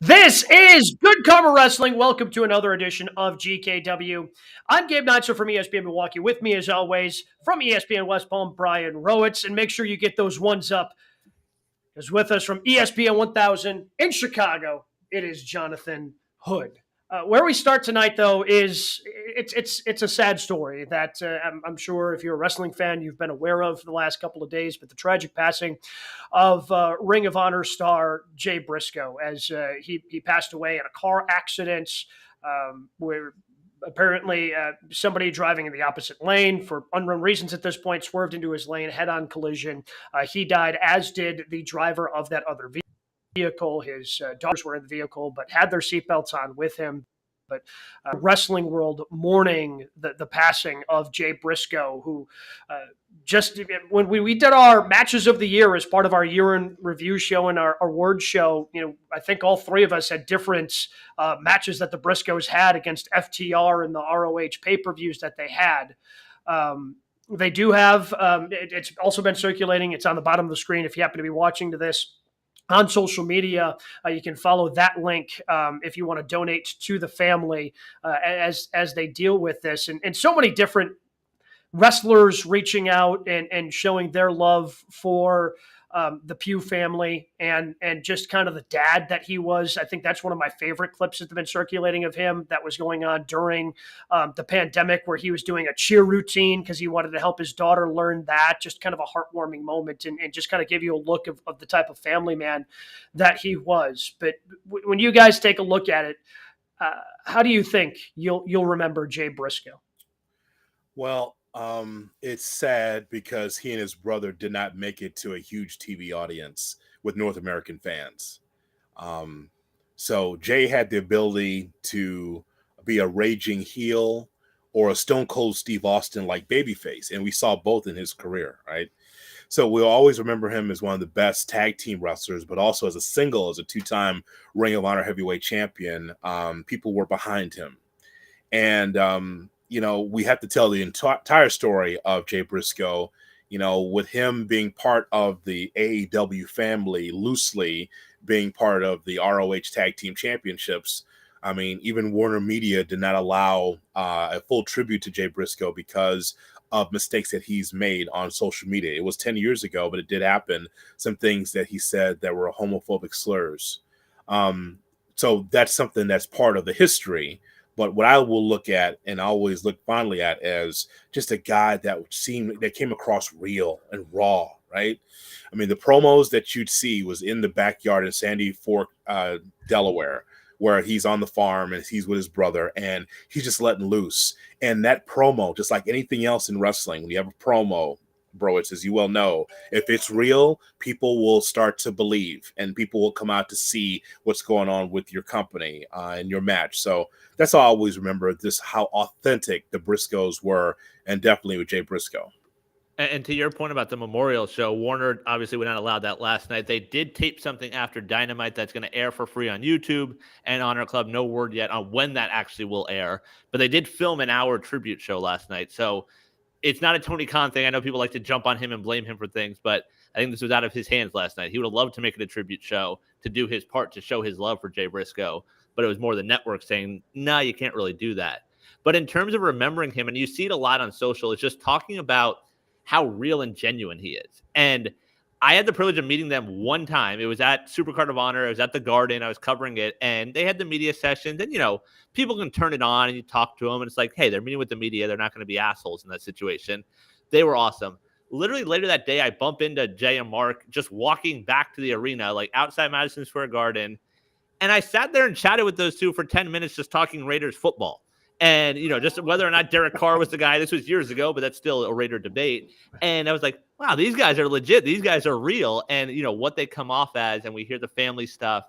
This is Good Karma Wrestling. Welcome to another edition of GKW. I'm Gabe Neitzel from ESPN Milwaukee. With me, as always, from ESPN West Palm, Brian Rowitz. And make sure you get those ones up. Because with us from ESPN 1000 in Chicago, it is Jonathan Hood. Where we start tonight, though, is it's a sad story that I'm sure if you're a wrestling fan, you've been aware of for the last couple of days. But the tragic passing of Ring of Honor star Jay Briscoe, as he passed away in a car accident where apparently somebody driving in the opposite lane for unknown reasons at this point swerved into his lane, head-on collision. He died, as did the driver of that other vehicle. His daughters were in the vehicle, but had their seatbelts on with him. But wrestling world mourning the passing of Jay Briscoe, who just when we did our matches of the year as part of our year in review show and our award show, I think all three of us had different matches that the Briscoes had against FTR and the ROH pay-per-views that they had. They do have, it's also been circulating. It's on the bottom of the screen if you happen to be watching to this on social media. You can follow that link if you want to donate to the family as they deal with this. And so many different wrestlers reaching out and showing their love for the Pugh family and just kind of the dad that he was. I think that's one of my favorite clips that have been circulating of him that was going on during the pandemic, where he was doing a cheer routine because he wanted to help his daughter learn that. Just kind of a heartwarming moment and just kind of give you a look of the type of family man that he was. But when you guys take a look at it, how do you think you'll remember Jay Briscoe? Well, it's sad because he and his brother did not make it to a huge TV audience with North American fans. So Jay had the ability to be a raging heel or a Stone Cold Steve Austin like babyface, and we saw both in his career, right? So we'll always remember him as one of the best tag team wrestlers, but also as a single, as a two-time Ring of Honor heavyweight champion. People were behind him. And we have to tell the entire story of Jay Briscoe, with him being part of the AEW family, loosely being part of the ROH Tag Team Championships. I mean, even Warner Media did not allow a full tribute to Jay Briscoe because of mistakes that he's made on social media. It was 10 years ago, but it did happen. Some things that he said that were homophobic slurs. So that's something that's part of the history. But what I will look at and always look fondly at as just a guy that came across real and raw, right? I mean, the promos that you'd see was in the backyard in Sandy Fork, Delaware, where he's on the farm and he's with his brother and he's just letting loose. And that promo, just like anything else in wrestling, when you have a promo, bro, it's, as you well know, if it's real, people will start to believe and people will come out to see what's going on with your company and your match. So that's all I always remember, this how authentic the Briscoes were, and definitely with Jay Briscoe. And to your point about the memorial show, Warner obviously would not allow that last night. They did tape something after Dynamite that's going to air for free on YouTube and Honor Club. No word yet on when that actually will air, but they did film an hour tribute show last night. So it's not a Tony Khan thing. I know people like to jump on him and blame him for things, but I think this was out of his hands last night. He would have loved to make it a tribute show to do his part to show his love for Jay Briscoe, but it was more the network saying, nah, you can't really do that. But in terms of remembering him, and you see it a lot on social, it's just talking about how real and genuine he is. And I had the privilege of meeting them one time. It was at Supercard of Honor. It was at the Garden. I was covering it, and they had the media sessions. And, people can turn it on and you talk to them, and it's like, hey, they're meeting with the media. They're not going to be assholes in that situation. They were awesome. Literally later that day, I bump into Jay and Mark just walking back to the arena, like outside Madison Square Garden. And I sat there and chatted with those two for 10 minutes just talking Raiders football. And, just whether or not Derek Carr was the guy. This was years ago, but that's still a Raider debate. And I was like, wow, these guys are legit. These guys are real. And, what they come off as, and we hear the family stuff.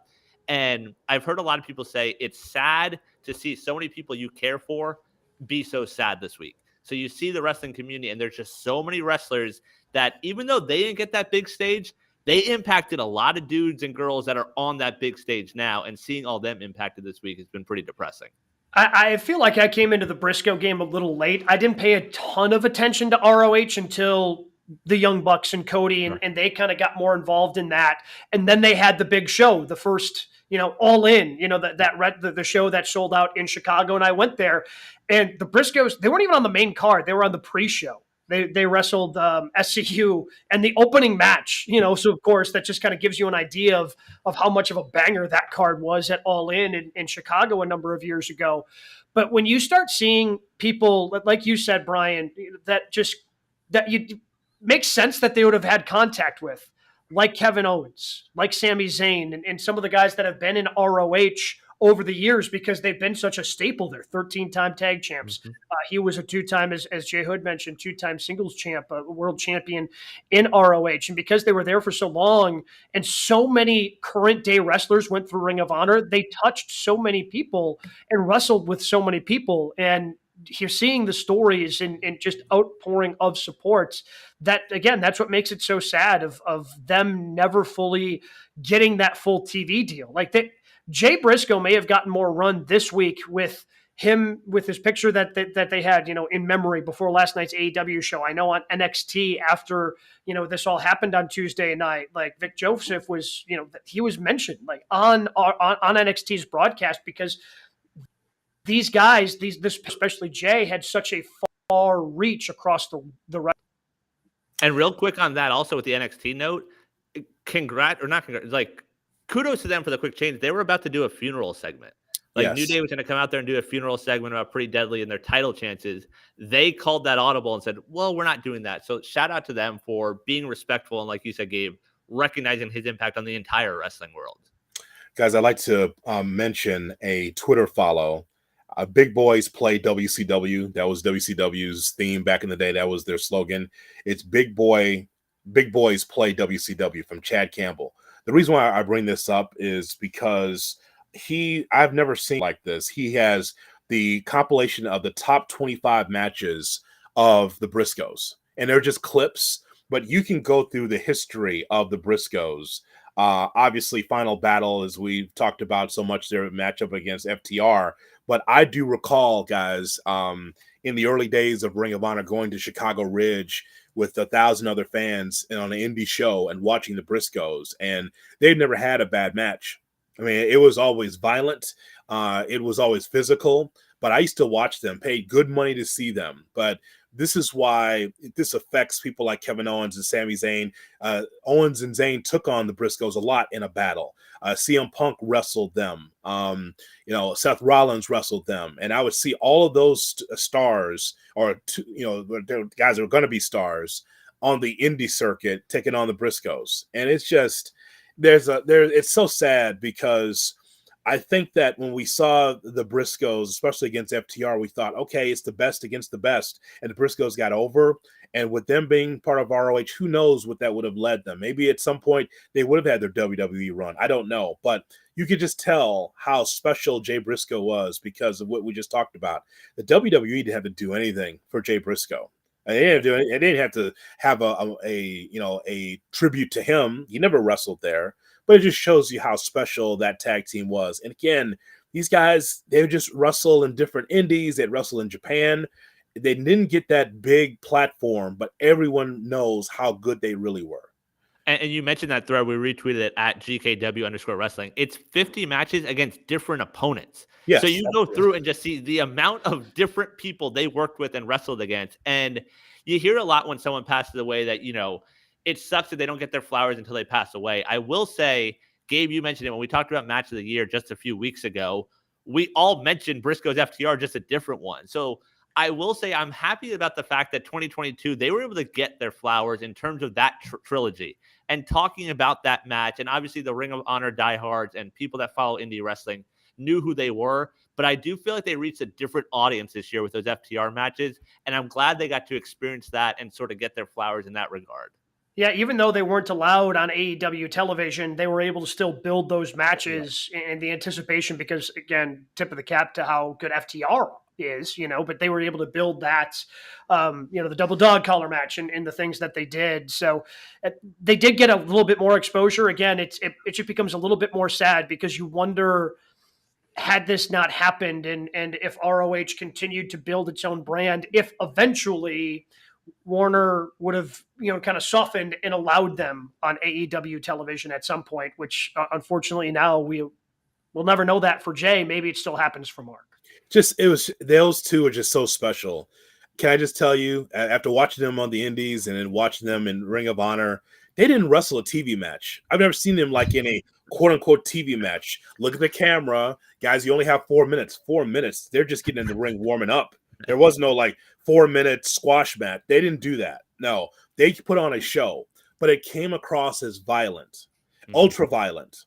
And I've heard a lot of people say it's sad to see so many people you care for be so sad this week. So you see the wrestling community, and there's just so many wrestlers that even though they didn't get that big stage, they impacted a lot of dudes and girls that are on that big stage now. And seeing all them impacted this week has been pretty depressing. I feel like I came into the Briscoe game a little late. I didn't pay a ton of attention to ROH until the Young Bucks and Cody, and they kind of got more involved in that. And then they had the big show, the first All In, the show that sold out in Chicago, and I went there, and the Briscoes, they weren't even on the main card; they were on the pre-show. They wrestled SCU and the opening match, so of course that just kind of gives you an idea of how much of a banger that card was at All In Chicago a number of years ago. But when you start seeing people, like you said, Brian, that you makes sense that they would have had contact with, like Kevin Owens, like Sami Zayn, and some of the guys that have been in ROH over the years because they've been such a staple. They're 13-time tag champs. Mhm. He was a 2-time, as Jay Hood mentioned, 2-time singles champ, a world champion in ROH. And because they were there for so long and so many current day wrestlers went through Ring of Honor, they touched so many people and wrestled with so many people. And you're seeing the stories and just outpouring of support that, again, that's what makes it so sad of them never fully getting that full TV deal. Like that, Jay Briscoe may have gotten more run this week with his picture that they had, in memory before last night's AEW show. I know on NXT after, this all happened on Tuesday night, like Vic Joseph was, he was mentioned like on NXT's broadcast because these guys, this especially Jay, had such a far reach across the. And real quick on that, also with the NXT note, kudos to them for the quick change. They were about to do a funeral segment. Like New Day was going to come out there and do a funeral segment about Pretty Deadly and their title chances. They called that audible and said, well, we're not doing that. So shout out to them for being respectful. And like you said, Gabe, recognizing his impact on the entire wrestling world. Guys, I'd like to mention a Twitter follow. Big Boys Play WCW. That was WCW's theme back in the day. That was their slogan. It's Big Boys Play WCW from Chad Campbell. The reason why I bring this up is because I've never seen like this. He has the compilation of the top 25 matches of the Briscoes, and they're just clips, but you can go through the history of the Briscoes. Obviously, Final Battle, as we've talked about so much, their matchup against FTR. But I do recall, guys, in the early days of Ring of Honor, going to Chicago Ridge with 1,000 other fans and on an indie show and watching the Briscoes, and they've never had a bad match. I mean, it was always violent. It was always physical, but I used to watch them, paid good money to see them. But this is why this affects people like Kevin Owens and Sami Zayn. Owens and Zayn took on the Briscoes a lot in a battle. CM Punk wrestled them. Seth Rollins wrestled them. And I would see all of those stars, or guys that are going to be stars on the indie circuit taking on the Briscoes. And it's just, it's so sad because I think that when we saw the Briscoes, especially against FTR, we thought, okay, it's the best against the best. And the Briscoes got over. And with them being part of ROH, who knows what that would have led them. Maybe at some point they would have had their WWE run. I don't know. But you could just tell how special Jay Briscoe was because of what we just talked about. The WWE didn't have to do anything for Jay Briscoe. They didn't have to have a tribute to him. He never wrestled there. But it just shows you how special that tag team was. And again, these guys, they would just wrestle in different indies. They'd wrestle in Japan. They didn't get that big platform, but everyone knows how good they really were. And you mentioned that thread. We retweeted it at GKW_wrestling. It's 50 matches against different opponents. Yes, so you go through and just see the amount of different people they worked with and wrestled against. And you hear a lot when someone passes away that, it sucks that they don't get their flowers until they pass away. I will say, Gabe, you mentioned it when we talked about Match of the Year just a few weeks ago. We all mentioned Briscoe's FTR, just a different one. So I will say I'm happy about the fact that 2022, they were able to get their flowers in terms of that trilogy and talking about that match. And obviously the Ring of Honor diehards and people that follow indie wrestling knew who they were. But I do feel like they reached a different audience this year with those FTR matches. And I'm glad they got to experience that and sort of get their flowers in that regard. Yeah, even though they weren't allowed on AEW television, they were able to still build those matches and the anticipation because, again, tip of the cap to how good FTR is, but they were able to build that, the double dog collar match and the things that they did. So they did get a little bit more exposure. Again, it just becomes a little bit more sad because you wonder, had this not happened and if ROH continued to build its own brand, if eventually Warner would have, kind of softened and allowed them on AEW television at some point, which unfortunately now we we'll never know that for Jay. Maybe it still happens for Mark. Those two are just so special. Can I just tell you, after watching them on the Indies and then watching them in Ring of Honor, they didn't wrestle a TV match. I've never seen them like in a quote unquote TV match. Look at the camera, guys. You only have 4 minutes. 4 minutes. They're just getting in the ring warming up. There was no like 4-minute squash match. They didn't do that. No, they put on a show, but it came across as violent, ultra violent,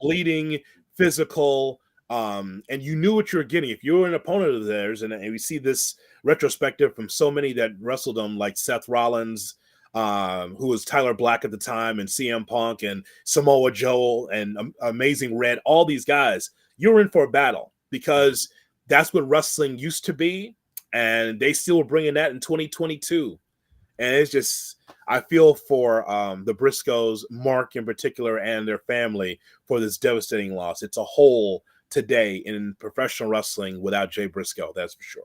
bleeding, physical. And you knew what you were getting. If you were an opponent of theirs, and we see this retrospective from so many that wrestled them, like Seth Rollins, who was Tyler Black at the time, and CM Punk, and Samoa Joe, and Amazing Red, all these guys, you're in for a battle because that's what wrestling used to be, and they still are bringing that in 2022. And it's just, I feel for the Briscoes, Mark in particular, and their family for this devastating loss. It's a hole today in professional wrestling without Jay Briscoe, that's for sure.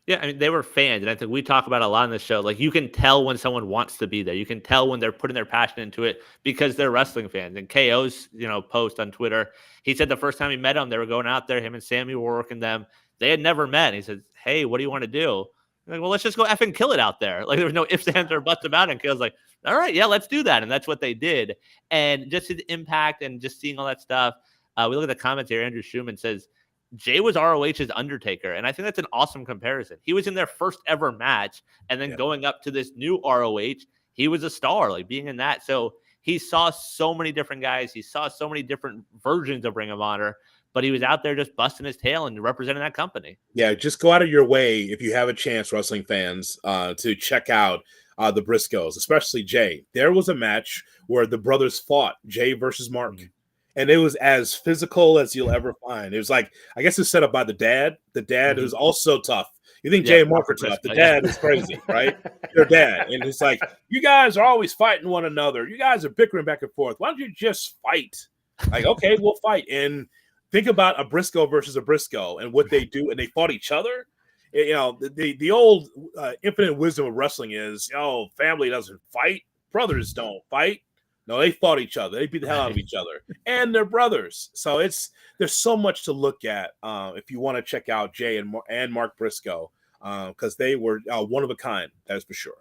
Yeah, I mean, they were fans, and I think we talk about a lot on this show. Like, you can tell when someone wants to be there. You can tell when they're putting their passion into it because they're wrestling fans. And KO's, post on Twitter, he said the first time he met them, they were going out there. Him and Sammy were working them. They had never met. And he said, "Hey, what do you want to do?" I'm like, "Well, let's just go effing kill it out there." Like, there was no ifs, ands, or buts about it. And KO's like, "All right, yeah, let's do that." And that's what they did. And just his impact and just seeing all that stuff. We look at the comments here. Andrew Schumann says, Jay was ROH's Undertaker, and I think that's an awesome comparison. He was in their first ever match, and then going up to this new ROH, he was a star, like being in that. So he saw so many different guys. He saw so many different versions of Ring of Honor, but he was out there just busting his tail and representing that company. Yeah, just go out of your way if you have a chance, wrestling fans, to check out the Briscoes, especially Jay. There was a match where the brothers fought, Jay versus Mark. And it was as physical as you'll ever find. It was like, I guess it's set up by the dad. The dad who's also tough. You think Jay and Mark are tough. The dad is crazy, right? Their dad. And it's like, you guys are always fighting one another. You guys are bickering back and forth. Why don't you just fight? Like, okay, we'll fight. And think about a Briscoe versus a Briscoe and what they do. And they fought each other. The old infinite wisdom of wrestling is, family doesn't fight. Brothers don't fight. No, they fought each other. They beat the hell out of each other, and they're brothers. So there's so much to look at if you want to check out Jay and Mark Briscoe because they were one of a kind. That is for sure.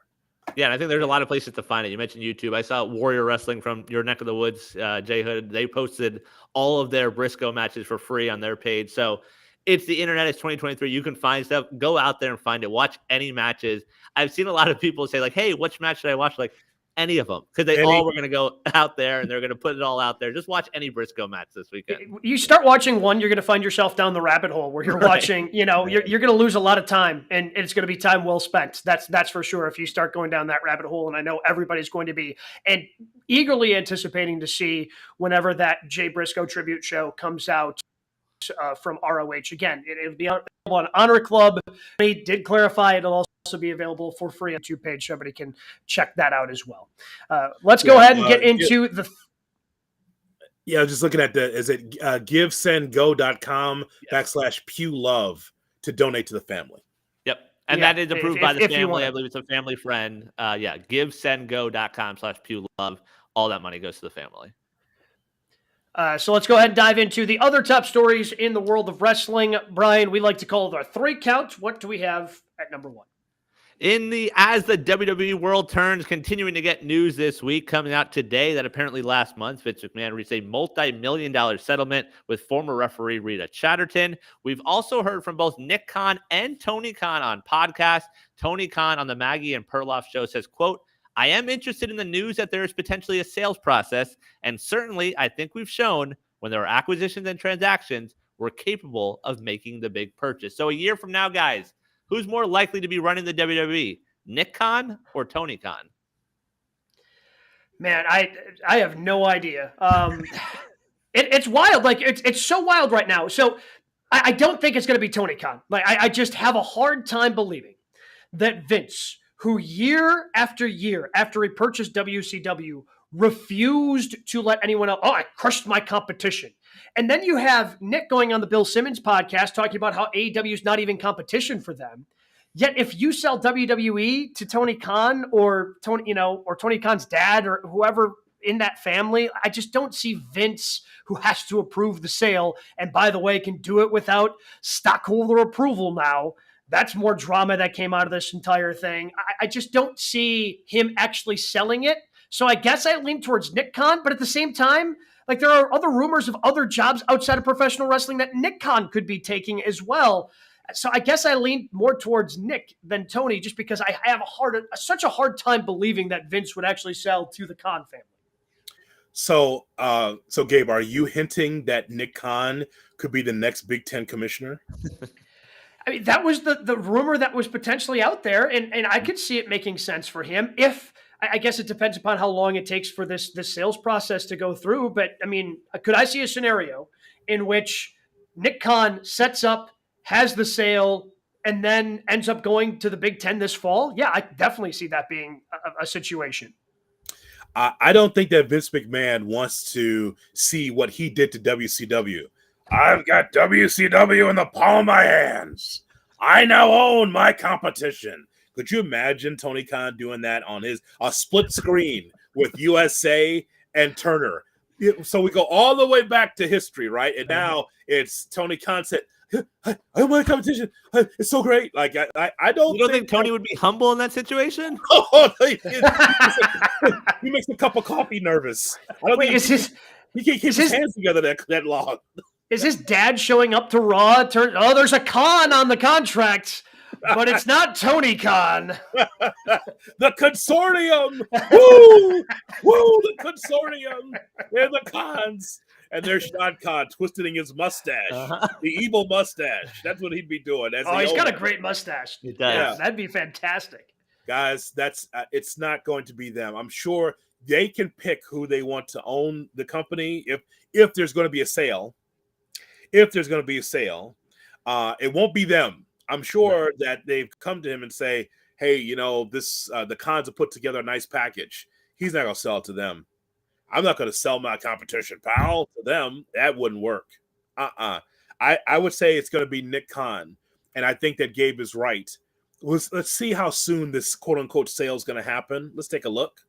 Yeah, and I think there's a lot of places to find it. You mentioned YouTube. I saw Warrior Wrestling from your neck of the woods, Jay Hood. They posted all of their Briscoe matches for free on their page. So it's the internet. It's 2023. You can find stuff. Go out there and find it. Watch any matches. I've seen a lot of people say like, "Hey, which match should I watch?" Like, any of them, because they all were going to go out there and they're going to put it all out there. Just watch any Briscoe match this weekend. You start watching one, you're going to find yourself down the rabbit hole where you're watching, you're going to lose a lot of time, and it's going to be time well spent. That's for sure. If you start going down that rabbit hole, and I know everybody's going to be, and eagerly anticipating to see whenever that Jay Briscoe tribute show comes out from ROH. Again, it'll be on Honor Club. They did clarify it'll also be available for free on the YouTube page. Somebody can check that out as well. Let's go ahead and get into the. Yeah, I was just looking at is it givesendgo.com /PewLove to donate to the family. Yep. And that is approved by the family. I believe it's a family friend. Givesendgo.com /PewLove. All that money goes to the family. So let's go ahead and dive into the other top stories in the world of wrestling. Brian, we like to call it our 3 count. What do we have at number 1? As the WWE world turns, continuing to get news this week, coming out today that apparently last month, Vince McMahon reached a multi-million-dollar settlement with former referee Rita Chatterton. We've also heard from both Nick Khan and Tony Khan on podcasts. Tony Khan on the Maggie and Perloff show says, quote, "I am interested in the news that there is potentially a sales process, and certainly I think we've shown when there are acquisitions and transactions, we're capable of making the big purchase." So a year from now, guys, who's more likely to be running the WWE, Nick Khan or Tony Khan? Man, I have no idea. It's wild. Like it's so wild right now. So I don't think it's going to be Tony Khan. Like I just have a hard time believing that Vince, who year after year after he purchased WCW, refused to let anyone else. Oh, I crushed my competition. And then you have Nick going on the Bill Simmons podcast talking about how AEW is not even competition for them. Yet if you sell WWE to Tony Khan or Tony Khan's dad or whoever in that family. I just don't see Vince, who has to approve the sale, and by the way, can do it without stockholder approval now. That's more drama that came out of this entire thing. I just don't see him actually selling it. So I guess I lean towards Nick Khan, but at the same time, like there are other rumors of other jobs outside of professional wrestling that Nick Khan could be taking as well. So I guess I lean more towards Nick than Tony, just because I have such a hard time believing that Vince would actually sell to the Khan family. So, Gabe, are you hinting that Nick Khan could be the next Big Ten commissioner? I mean, that was the rumor that was potentially out there, and I could see it making sense for him. If I guess it depends upon how long it takes for this sales process to go through. But I mean, could I see a scenario in which Nick Khan sets up, has the sale, and then ends up going to the Big Ten this fall? Yeah, I definitely see that being a situation. I don't think that Vince McMahon wants to see what he did to WCW. I've got WCW in the palm of my hands. I now own my competition. Could you imagine Tony Khan doing that on a split screen with USA and Turner? So we go all the way back to history, right? And now it's Tony Khan said, I own my competition. It's so great. Like I don't. You don't think Tony would be humble in that situation? Oh, he makes a cup of coffee nervous. I don't think he can't keep his hands together that long. Is his dad showing up to Raw? There's a Khan on the contract, but it's not Tony Khan. The consortium. Woo! The consortium. They're the Khans. And there's Shad Khan twisting his mustache. The evil mustache. That's what he'd be doing. He's got a great mustache. He does. Yeah, that'd be fantastic. Guys, it's not going to be them. I'm sure they can pick who they want to own the company if there's going to be a sale. If there's going to be a sale, it won't be them. I'm sure that they've come to him and say, hey, the Khans have put together a nice package. He's not going to sell it to them. I'm not going to sell my competition, pal, to them. That wouldn't work. I would say it's going to be Nick Khan. And I think that Gabe is right. Let's see how soon this quote-unquote sale is going to happen. Let's take a look.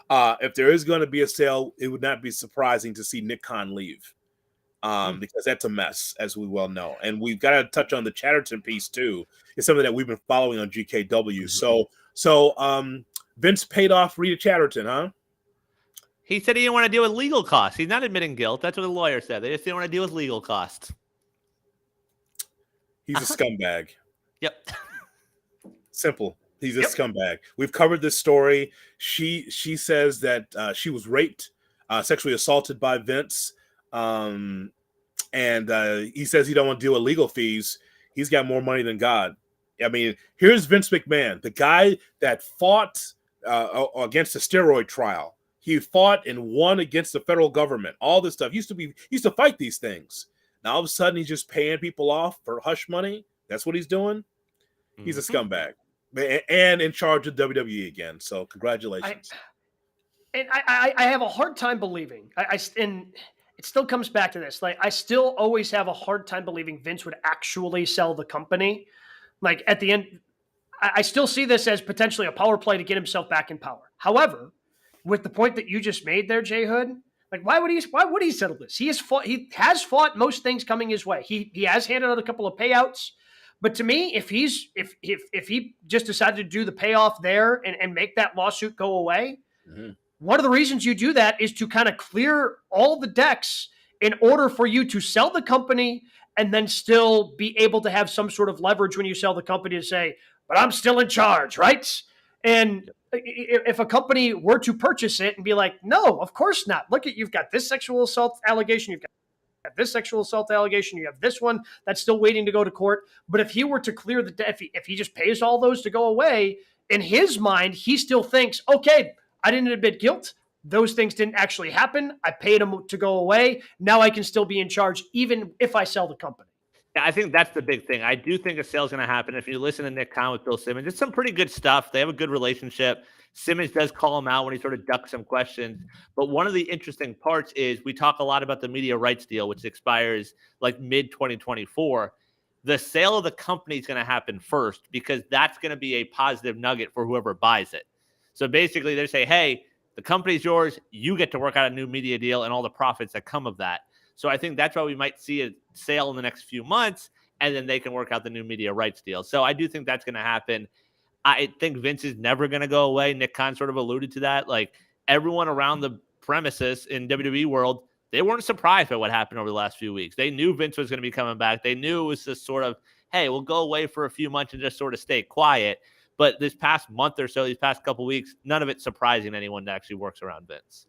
If there is going to be a sale, it would not be surprising to see Nick Khan leave. Because that's a mess, as we well know. And we've got to touch on the Chatterton piece, too. It's something that we've been following on GKW. So Vince paid off Rita Chatterton, huh? He said he didn't want to deal with legal costs. He's not admitting guilt. That's what the lawyer said. They just didn't want to deal with legal costs. He's a scumbag. Yep. Simple. He's a scumbag. We've covered this story. She says that she was raped, sexually assaulted by Vince. And he says he don't want to deal with legal fees. He's got more money than God. I mean, here's Vince McMahon, the guy that fought against the steroid trial. He fought and won against the federal government. All this stuff. He used to fight these things. Now all of a sudden he's just paying people off for hush money. That's what he's doing. He's a scumbag and in charge of WWE again. So congratulations. I have a hard time believing. And it still comes back to this. Like, I still always have a hard time believing Vince would actually sell the company. Like, at the end, I still see this as potentially a power play to get himself back in power. However, with the point that you just made there, Jay Hood, like, why would he settle this? He has fought most things coming his way. He has handed out a couple of payouts. But to me, if he just decided to do the payoff there and make that lawsuit go away, one of the reasons you do that is to kind of clear all the decks in order for you to sell the company and then still be able to have some sort of leverage when you sell the company to say, but I'm still in charge, right? And if a company were to purchase it and be like, no, of course not. Look you've got this sexual assault allegation. You've got this sexual assault allegation. You have this one that's still waiting to go to court. But if he were to clear the debt, if he just pays all those to go away, in his mind, he still thinks, okay, I didn't admit guilt. Those things didn't actually happen. I paid them to go away. Now I can still be in charge, even if I sell the company. Yeah, I think that's the big thing. I do think a sale's going to happen. If you listen to Nick Khan with Bill Simmons, it's some pretty good stuff. They have a good relationship. Simmons does call him out when he sort of ducks some questions. But one of the interesting parts is we talk a lot about the media rights deal, which expires like mid-2024. The sale of the company is going to happen first because that's going to be a positive nugget for whoever buys it. So basically they say, hey, The company's yours. You get to work out a new media deal and all the profits that come of that. So I think that's why we might see a sale in the next few months, and then they can work out the new media rights deal. So I do think that's going to happen. I think Vince is never going to go away. Nick Khan sort of alluded to that. Like, everyone around the premises in WWE world, they weren't surprised by what happened over the last few weeks. They knew Vince was going to be coming back. They knew it was just sort of, hey, we'll go away for a few months and just sort of stay quiet. But this past month or so, these past couple weeks, none of it surprising anyone that actually works around Vince.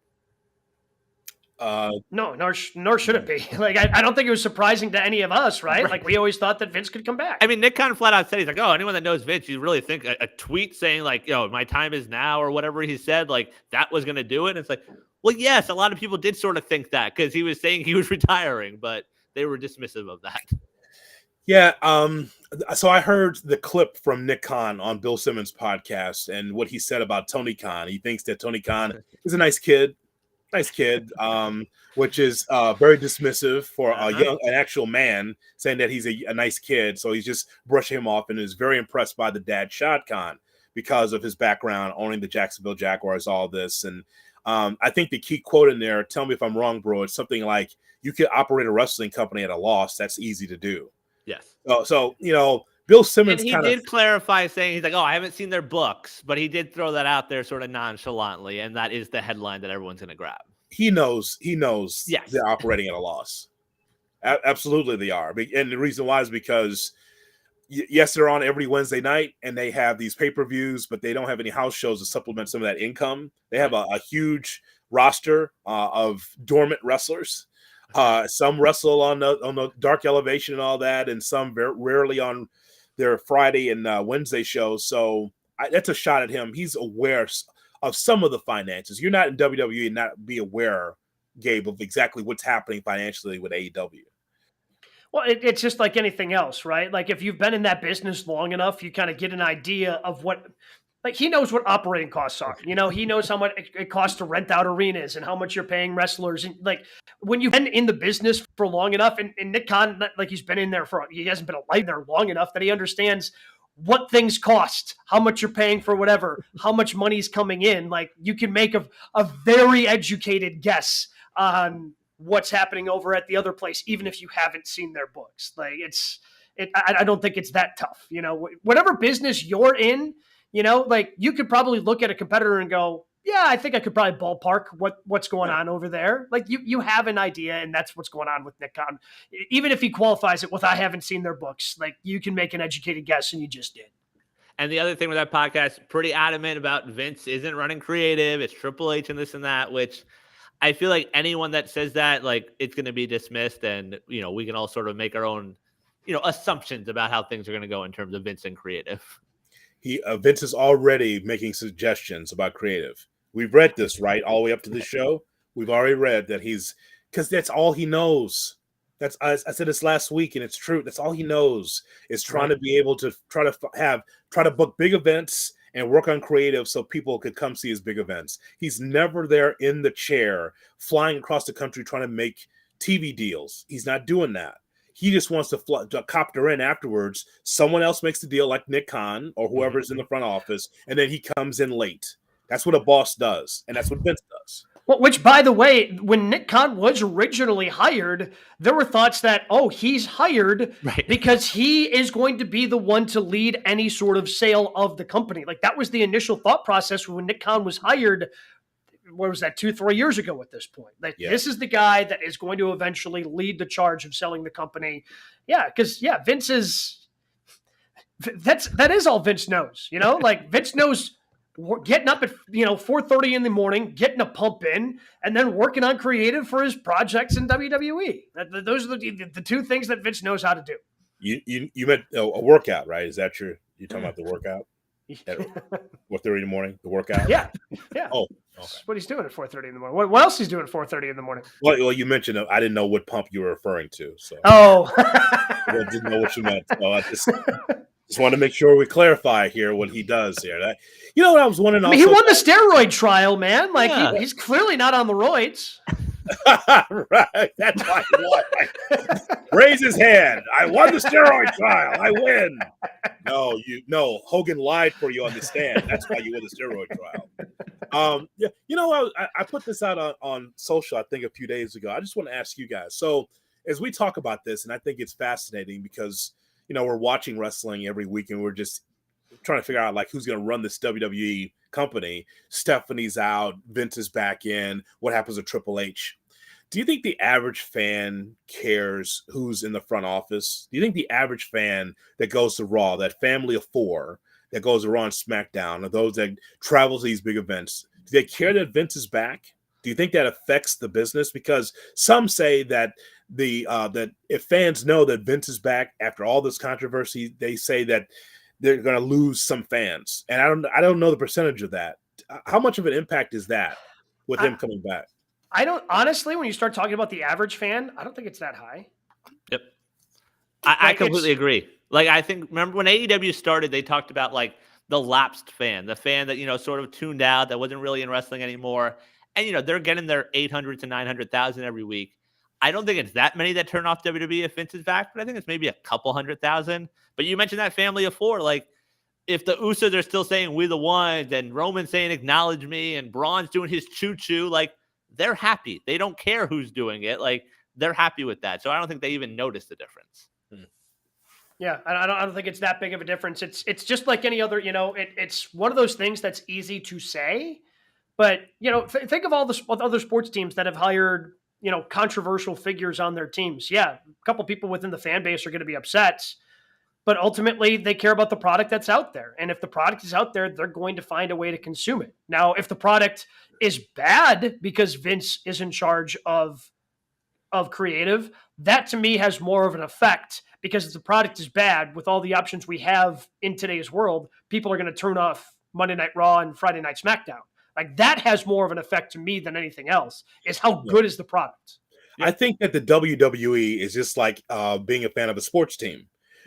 No, nor should it be. Like, I don't think it was surprising to any of us, right? Like, we always thought that Vince could come back. I mean, Nick Khan flat out said, he's like, oh, anyone that knows Vince, you really think a tweet saying like, my time is now, or whatever he said, like, that was going to do it? And it's like, well, yes, a lot of people did sort of think that because he was saying he was retiring, but they were dismissive of that. Yeah. So I heard the clip from Nick Khan on Bill Simmons' podcast and what he said about Tony Khan. He thinks that Tony Khan is a nice kid, which is very dismissive for an actual man, saying that he's a nice kid. So he's just brushing him off and is very impressed by the dad, Shad Khan, because of his background owning the Jacksonville Jaguars, all this. And I think the key quote in there, tell me if I'm wrong, bro, it's something like, you could operate a wrestling company at a loss. That's easy to do. Yes. So Bill Simmons did clarify, saying, he's like, I haven't seen their books, but he did throw that out there sort of nonchalantly, and that is the headline that everyone's going to grab. He knows yes. They're operating at a loss. Absolutely they are. And the reason why is because, yes, they're on every Wednesday night, and they have these pay-per-views, but they don't have any house shows to supplement some of that income. They have a huge roster of dormant wrestlers. Some wrestle on the Dark Elevation and all that, and some very rarely on their Friday and Wednesday shows. So that's a shot at him. He's aware of some of the finances. You're not in WWE and not be aware, Gabe, of exactly what's happening financially with AEW. Well, it's just like anything else, right? Like, if you've been in that business long enough, you kind of get an idea of what. Like, he knows what operating costs are. He knows how much it costs to rent out arenas and how much you're paying wrestlers. And like, when you've been in the business for long enough, and Nick Khan, like, he's been in there he hasn't been alive there long enough that he understands what things cost, how much you're paying for whatever, how much money's coming in. Like, you can make a very educated guess on what's happening over at the other place, even if you haven't seen their books. Like, I don't think it's that tough. Whatever business you're in, like, you could probably look at a competitor and go, yeah, I think I could probably ballpark what's going on over there. Like, you have an idea, and that's what's going on with Nick Khan. Even if he qualifies it with, I haven't seen their books, like, you can make an educated guess, and you just did. And the other thing with that podcast, pretty adamant about Vince isn't running creative. It's Triple H and this and that, which I feel like anyone that says that, like, it's going to be dismissed, and, we can all sort of make our own, assumptions about how things are going to go in terms of Vince and creative. Vince is already making suggestions about creative. We've read this, right? All the way up to this show. We've already read that because that's all he knows. I said this last week, and it's true. That's all he knows is trying to be able to try to book big events and work on creative so people could come see his big events. He's never there in the chair, flying across the country trying to make TV deals. He's not doing that. He just wants to copter in afterwards. Someone else makes the deal, like Nick Khan or whoever's in the front office, and then he comes in late. That's what a boss does, and that's what Vince does. Well, which, by the way, when Nick Khan was originally hired, there were thoughts that, he's hired because he is going to be the one to lead any sort of sale of the company. Like, that was the initial thought process when Nick Khan was hired. What was that, 2-3 years ago at this point? Like, This is the guy that is going to eventually lead the charge of selling the company. Yeah, because, Vince is – that is all Vince knows, Like, Vince knows getting up at, 4:30 in the morning, getting a pump in, and then working on creative for his projects in WWE. Those are the two things that Vince knows how to do. You meant a workout, right? Is that you're talking about the workout? At 4:30 in the morning, the workout? Yeah. Oh, okay. That's what he's doing at 4:30 in the morning. What else he's doing at 4:30 in the morning? Well, you mentioned I didn't know what pump you were referring to. So I didn't know what you meant. So I just want to make sure we clarify here what he does here. What I was wondering. He won the steroid trial, man. Like, he's clearly not on the roids. Right. That's why he won. Raise his hand. I won the steroid trial. I win. No, Hogan lied for you on the stand. That's why you won the steroid trial. Yeah, I put this out on social, I think, a few days ago. I just want to ask you guys. So, as we talk about this, and I think it's fascinating because we're watching wrestling every week, and we're just trying to figure out like who's going to run this WWE company. Stephanie's out, Vince is back in. What happens with Triple H? Do you think the average fan cares who's in the front office? Do you think the average fan that goes to Raw, that family of four that goes to Raw and SmackDown, or those that travel to these big events, do they care that Vince is back? Do you think that affects the business? Because some say that that if fans know that Vince is back after all this controversy, they say that they're going to lose some fans, and I don't know the percentage of that. How much of an impact is that with him coming back? I don't honestly. When you start talking about the average fan, I don't think it's that high. Yep, I completely agree. Like I think remember when AEW started, they talked about like the lapsed fan, the fan that sort of tuned out, that wasn't really in wrestling anymore, and they're getting their 800 to 900,000 every week. I don't think it's that many that turn off WWE if Vince is back, but I think it's maybe a couple 100,000. But you mentioned that family of four. Like, if the Usos are still saying "we the ones" and Roman's saying "acknowledge me" and Braun's doing his choo-choo, like they're happy. They don't care who's doing it. Like they're happy with that. So I don't think they even notice the difference. Yeah, I don't think it's that big of a difference. It's just like any other. It's one of those things that's easy to say, but think of all the other sports teams that have hired controversial figures on their teams. Yeah, a couple people within the fan base are going to be upset, but ultimately they care about the product that's out there. And if the product is out there, they're going to find a way to consume it. Now, if the product is bad because Vince is in charge of creative, that to me has more of an effect, because if the product is bad, with all the options we have in today's world, people are going to turn off Monday Night Raw and Friday Night SmackDown. Like that has more of an effect to me than anything else, is how good is the product. I think that the WWE is just like being a fan of a sports team,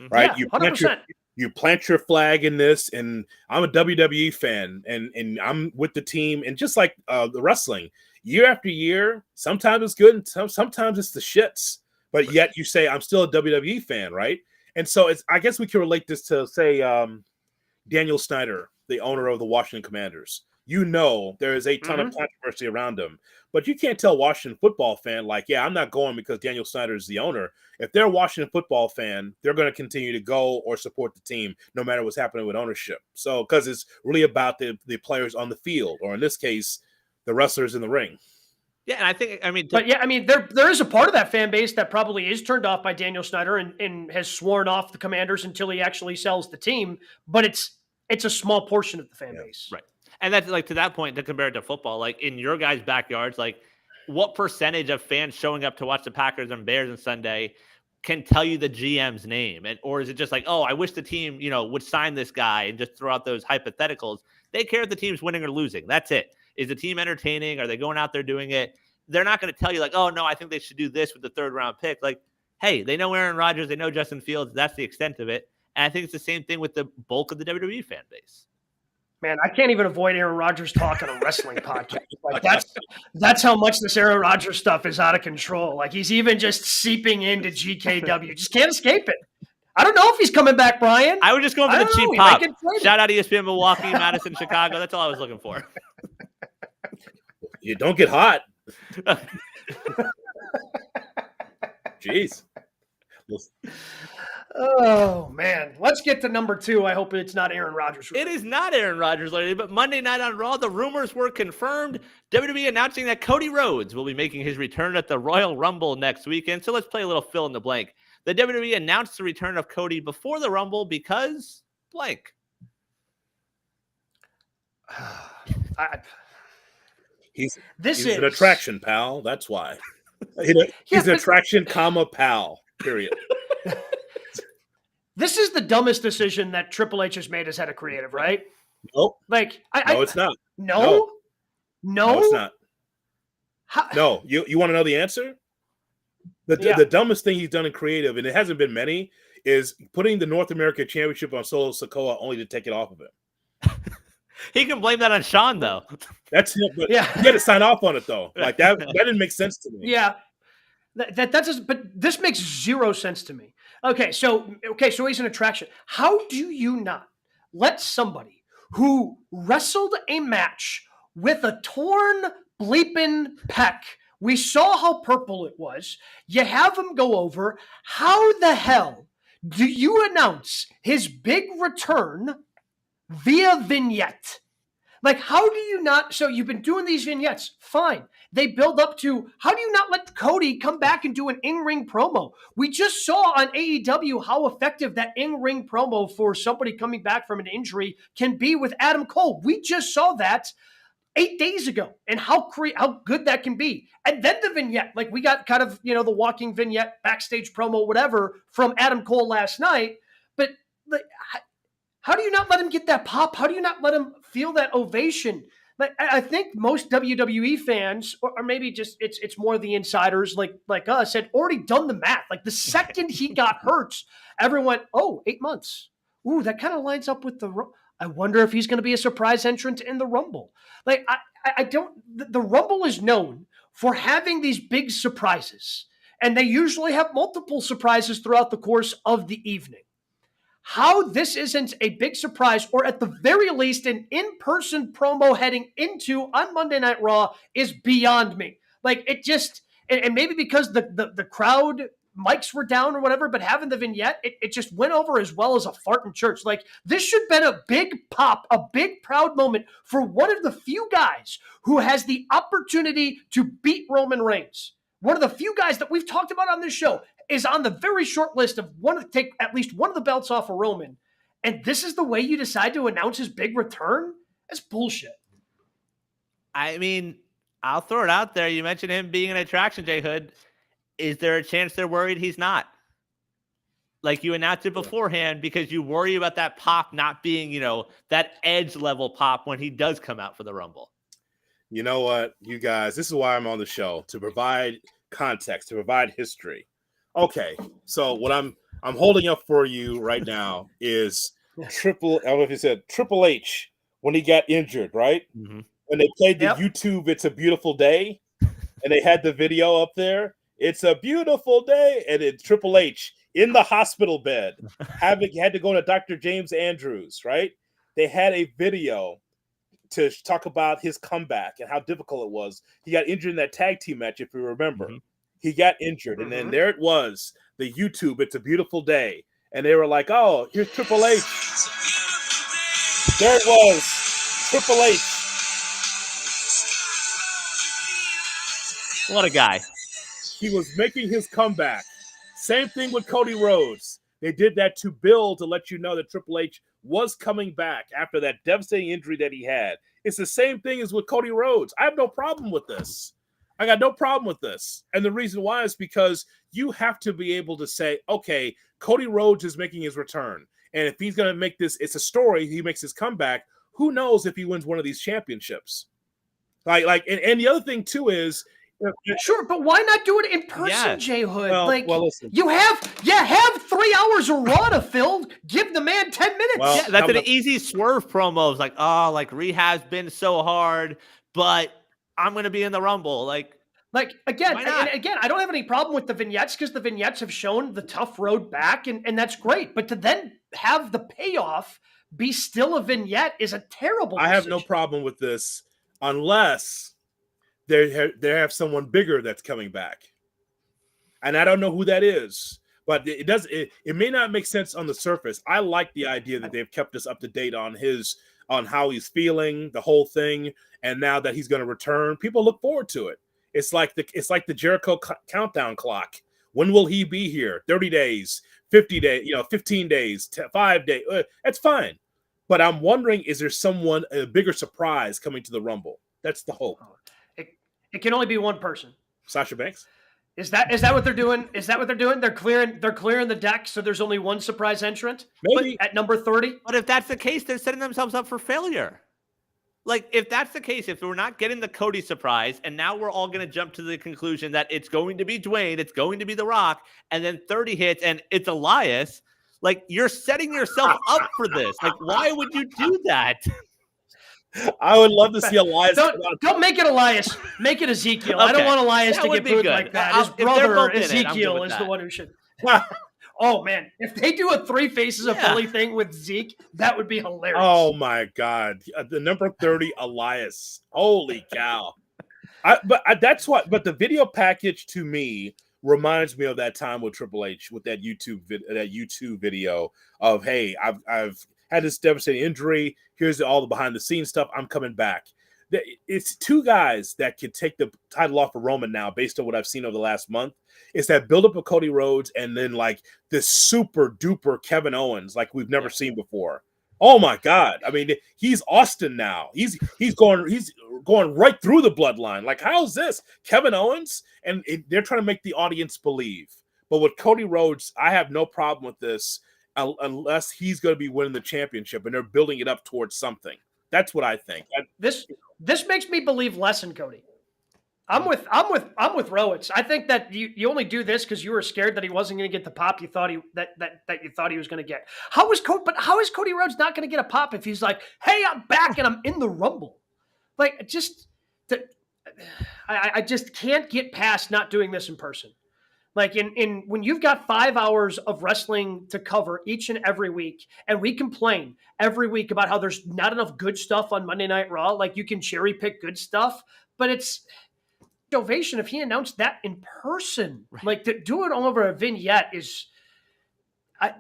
right? Yeah, 100%. You plant your flag in this, and I'm a WWE fan, and I'm with the team, and just like the wrestling, year after year, sometimes it's good, and sometimes it's the shits, but yet you say I'm still a WWE fan, right? And so I guess we can relate this to say Daniel Snyder, the owner of the Washington Commanders. There is a ton of controversy around him, but you can't tell Washington football fan like, yeah, I'm not going because Daniel Snyder is the owner. If they're a Washington football fan, they're going to continue to go or support the team no matter what's happening with ownership. So, because it's really about the players on the field, or in this case, the wrestlers in the ring. Yeah, and there is a part of that fan base that probably is turned off by Daniel Snyder and has sworn off the Commanders until he actually sells the team, but it's a small portion of the fan base. Right. And that's like, to that point, to compare it to football, like in your guys' backyards, like what percentage of fans showing up to watch the Packers and Bears on Sunday can tell you the GM's name? Or is it just like, oh, I wish the team, would sign this guy, and just throw out those hypotheticals? They care if the team's winning or losing. That's it. Is the team entertaining? Are they going out there doing it? They're not going to tell you like, oh no, I think they should do this with the 3rd round pick. Like, hey, they know Aaron Rodgers, they know Justin Fields. That's the extent of it. And I think it's the same thing with the bulk of the WWE fan base. Man, I can't even avoid Aaron Rodgers talk on a wrestling podcast. Like that's how much this Aaron Rodgers stuff is out of control. Like he's even just seeping into GKW. Just can't escape it. I don't know if he's coming back, Brian. I was just going for the cheap pop. Shout out ESPN Milwaukee, Madison, Chicago. That's all I was looking for. You don't get hot. Jeez. Oh, man. Let's get to number 2. I hope it's not Aaron Rodgers. It is not Aaron Rodgers, lady, but Monday night on Raw, the rumors were confirmed. WWE announcing that Cody Rhodes will be making his return at the Royal Rumble next weekend. So let's play a little fill in the blank. The WWE announced the return of Cody before the Rumble because blank. He's an attraction, pal. That's why. He's an attraction, pal. Period. This is the dumbest decision that Triple H has made as head of creative, right? Nope. Like, no, it's not. No, it's not. No, you want to know the answer? The dumbest thing he's done in creative, and it hasn't been many, is putting the North America Championship on Solo Sikoa only to take it off of him. He can blame that on Sean, though. That's him, but you had to sign off on it, though. Like that didn't make sense to me. Yeah, that's just, but this makes zero sense to me. Okay, so he's an attraction. How do you not let somebody who wrestled a match with a torn bleeping pec. We saw how purple it was. You have him go over. How the hell do you announce his big return via vignette? Like, how do you not? So you've been doing these vignettes. Fine. They build up to, how do you not let Cody come back and do an in-ring promo? We just saw on AEW how effective that in-ring promo for somebody coming back from an injury can be with Adam Cole. We just saw that 8 days ago, and how good that can be. And then the vignette, like we got kind of, the walking vignette, backstage promo, whatever, from Adam Cole last night. But like, how do you not let him get that pop? How do you not let him feel that ovation? Like, I think most WWE fans, or maybe just it's more the insiders like us, had already done the math. Like the second he got hurt, everyone went, oh, 8 months. Ooh, that kind of lines up with I wonder if he's going to be a surprise entrant in the Rumble. Like, I don't, the Rumble is known for having these big surprises, and they usually have multiple surprises throughout the course of the evening. How this isn't a big surprise, or at the very least an in-person promo heading into on Monday Night Raw, is beyond me. Like, it just, and maybe because the crowd mics were down or whatever, but having the vignette, it just went over as well as a fart in church. Like, this should have been a big pop, a big proud moment for one of the few guys who has the opportunity to beat Roman Reigns. One of the few guys that we've talked about on this show is on the very short list of wanting to take at least one of the belts off of Roman. And this is the way you decide to announce his big return? That's bullshit. I mean, I'll throw it out there. You mentioned him being an attraction, Jay Hood. Is there a chance they're worried he's not? Like, you announced it beforehand because you worry about that pop not being, that edge level pop when he does come out for the Rumble. You know what, you guys, this is why I'm on the show, to provide context, to provide history. Okay, so what I'm holding up for you right now is I don't know if you said Triple H when he got injured, right? Mm-hmm. When they played the YouTube "It's a Beautiful Day," and they had the video up there. It's a beautiful day, and it's Triple H in the hospital bed, had to go to Dr. James Andrews, right? They had a video to talk about his comeback and how difficult it was. He got injured in that tag team match, if you remember. Mm-hmm. He got injured, and then there it was, the YouTube, "It's a Beautiful Day." And they were like, oh, here's Triple H. There it was, Triple H. What a guy. He was making his comeback. Same thing with Cody Rhodes. They did that to build, to let you know that Triple H was coming back after that devastating injury that he had. It's the same thing as with Cody Rhodes. I have no problem with this. I got no problem with this. And the reason why is because you have to be able to say, okay, Cody Rhodes is making his return. And if he's going to make this, it's a story, he makes his comeback, who knows if he wins one of these championships? And the other thing too is, sure, but why not do it in person, Jay Hood? Listen. You have 3 hours of Raw to fill. Give the man 10 minutes. Well, that's an easy swerve promo. It's like, oh, like rehab's been so hard, but I'm going to be in the Rumble. Again, I don't have any problem with the vignettes because the vignettes have shown the tough road back, and that's great. But to then have the payoff be still a vignette is a terrible decision. I have no problem with this unless they have someone bigger that's coming back. And I don't know who that is. But it may not make sense on the surface. I like the idea that they've kept us up to date on how he's feeling, the whole thing, and now that he's going to return, people look forward to it. It's like the Jericho countdown clock. When will he be here? 30 days, 50 days, 15 days, 5 days. That's fine. But I'm wondering, is there a bigger surprise coming to the Rumble? That's the hope. It can only be one person. Sasha Banks? Is that what they're doing? Is that what they're doing? They're clearing the deck, so there's only one surprise entrant? Maybe. At number 30? But if that's the case, they're setting themselves up for failure. Like, if that's the case, if we're not getting the Cody surprise, and now we're all going to jump to the conclusion that it's going to be Dwayne, it's going to be The Rock, and then 30 hits, and it's Elias, like, you're setting yourself up for this. Like, why would you do that? I would love to see Elias. Don't make it Elias. Make it Ezekiel. Okay. I don't want Elias to get booed like that. His brother Ezekiel is the one who should. Oh man, if they do a three faces of Yeah. Philly thing with Zeke, that would be hilarious. Oh my God, the number 30 Elias. Holy cow! That's what. But the video package to me reminds me of that time with Triple H with that YouTube video of, hey, I've had this devastating injury. Here's all the behind the scenes stuff. I'm coming back. It's two guys that could take the title off of Roman now, based on what I've seen over the last month. It's that buildup of Cody Rhodes, and then like this super duper Kevin Owens, like we've never seen before. Oh my God! I mean, he's Austin now. He's going right through the bloodline. Like, how's this Kevin Owens? And they're trying to make the audience believe. But with Cody Rhodes, I have no problem with this unless he's going to be winning the championship, and they're building it up towards something. That's what I think. This makes me believe less in Cody. I'm with Rowitz. I think that you only do this because you were scared that he wasn't going to get the pop you thought that you thought he was going to get. How is Cody Rhodes not going to get a pop if he's like, hey, I'm back and I'm in the Rumble? Like, I just can't get past not doing this in person. Like in when you've got 5 hours of wrestling to cover each and every week, and we complain every week about how there's not enough good stuff on Monday Night Raw. Like, you can cherry pick good stuff, but it's ovation if he announced that in person. Right. Like, to do it all over a vignette is. I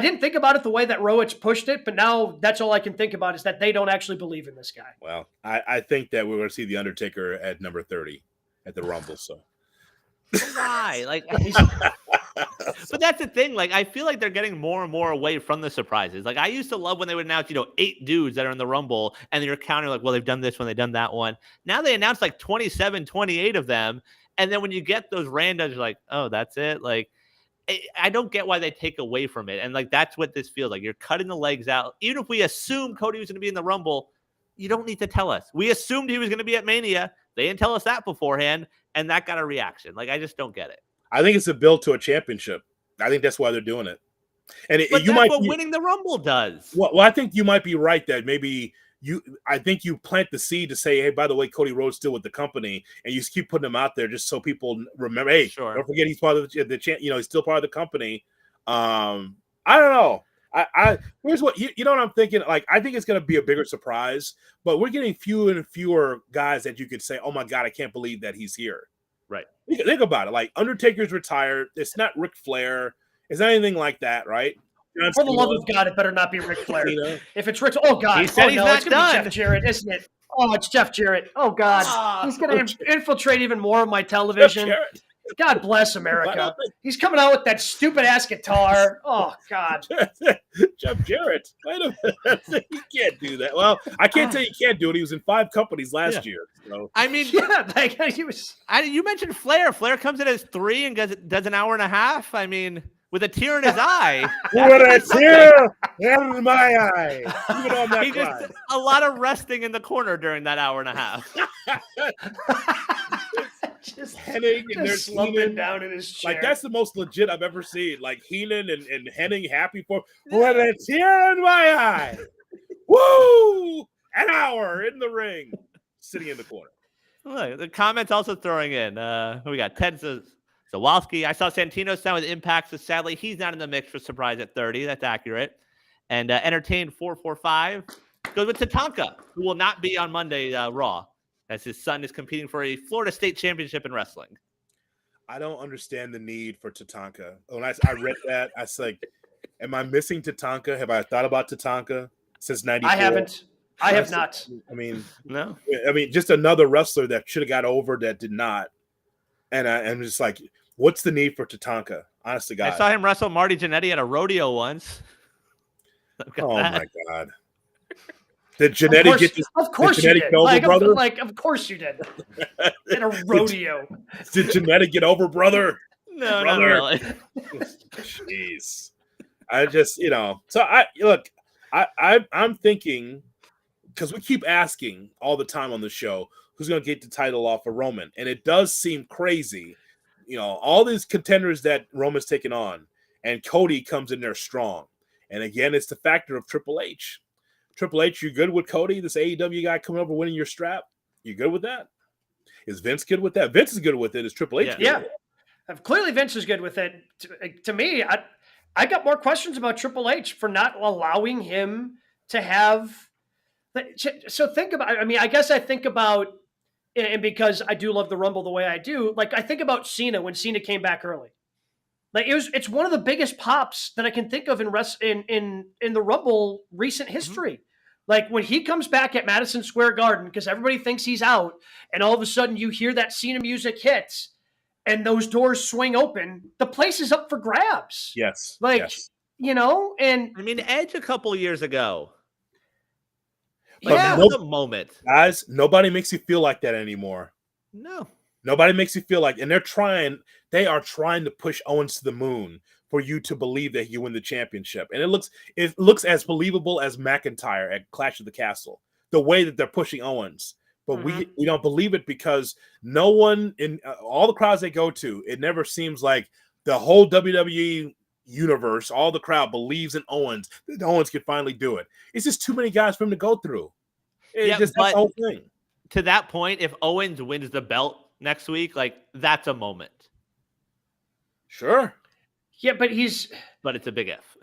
didn't think about it the way that Rowitz pushed it, but now that's all I can think about is that they don't actually believe in this guy. Well, I think that we're going to see The Undertaker at number 30 at the Rumble. So why? Like, but that's the thing. Like, I feel like they're getting more and more away from the surprises. Like, I used to love when they would announce, 8 dudes that are in the Rumble, and then you're counting like, well, they've done this one, they've done that one. Now they announce like 27, 28 of them, and then when you get those randoms, you're like, oh, that's it. Like, I don't get why they take away from it. And like, that's what this feels like. You're cutting the legs out. Even if we assume Cody was going to be in the Rumble, you don't need to tell us. We assumed he was going to be at Mania. They didn't tell us that beforehand, and that got a reaction. Like, I just don't get it. I think it's a build to a championship. I think that's why they're doing it. And that's what winning the Rumble does. Well, I think you might be right that maybe I think you plant the seed to say, hey, by the way, Cody Rhodes still with the company, and you just keep putting him out there just so people remember. Hey, Don't forget he's part of the he's still part of the company. I don't know. Here's what you know what I'm thinking. Like, I think it's going to be a bigger surprise, but we're getting fewer and fewer guys that you could say, oh my God, I can't believe that he's here. Right. Think about it. Like, Undertaker's retired. It's not Ric Flair. It's not anything like that, right? For the love of God, it better not be Ric Flair. If it's Ric, oh God, he said he's not it's gonna be Jeff Jarrett, isn't it? Oh, it's Jeff Jarrett. Oh God, he's gonna infiltrate even more of my television. God bless America. He's coming out with that stupid ass guitar. Oh God, Jeff Jarrett. Wait a minute, he can't do that. Well, I can't tell you can't do it. He was in 5 companies last year. So. I mean, like he was. You mentioned Flair. Flair comes in as 3 and does an hour and a half. I mean. With a tear in his eye. With a tear in my eye. Even on that just a lot of resting in the corner during that hour and a half. just Hennig and they're slumping down in his chair. Like, that's the most legit I've ever seen. Like, Heenan and Hennig happy for with a tear in my eye. Woo! An hour in the ring, sitting in the corner. Look, the comments also throwing in. Who we got? Ted says. Zawalski. I saw Santino sign with Impact, so sadly he's not in the mix for surprise at 30. That's accurate. And Entertained 445 goes with Tatanka, who will not be on Monday Raw, as his son is competing for a Florida State Championship in wrestling. I don't understand the need for Tatanka. When I read that, I was like, am I missing Tatanka? Have I thought about Tatanka since 94? I haven't. I have not. I mean, no. I mean, just another wrestler that should have got over that did not. And I'm just like, what's the need for Tatanka? Honest to God. I saw him wrestle Marty Jannetty at a rodeo once. Oh my God. Did Jannetty get this? Of course did Jannetty you did. Over, brother? Of course you did. In a rodeo. Did Jannetty get over, brother? No, brother? not really. Jeez. I just, so I'm thinking, because we keep asking all the time on the show, who's going to get the title off of Roman? And it does seem crazy. All these contenders that Roman's taken on, and Cody comes in there strong. And again, it's the factor of Triple H. Triple H, you good with Cody, this AEW guy coming over winning your strap? You good with that? Is Vince good with that? Vince is good with it. Is Triple H good with it? Clearly Vince is good with it. To me, I got more questions about Triple H for not allowing him to have. So think about. I mean, I guess I think about, and because I do love the Rumble the way I do, like I think about Cena when Cena came back early. Like it's one of the biggest pops that I can think of in the Rumble recent history. Like when he comes back at Madison Square Garden because everybody thinks he's out, and all of a sudden you hear that Cena music hits, and those doors swing open, the place is up for grabs. Yes. Like yes. and I mean, Edge a couple years ago. But That was a moment. Guys, nobody makes you feel like that anymore. No. Nobody makes you feel like, and they are trying to push Owens to the moon for you to believe that he win the championship. And it looks as believable as McIntyre at Clash of the Castle, the way that they're pushing Owens. But we don't believe it because no one in all the crowds they go to, it never seems like the whole WWE universe, all the crowd believes in Owens, that Owens can finally do it. It's just too many guys for him to go through. That's the whole thing. To that point, if Owens wins the belt next week, like that's a moment. Sure. Yeah, but it's a big if.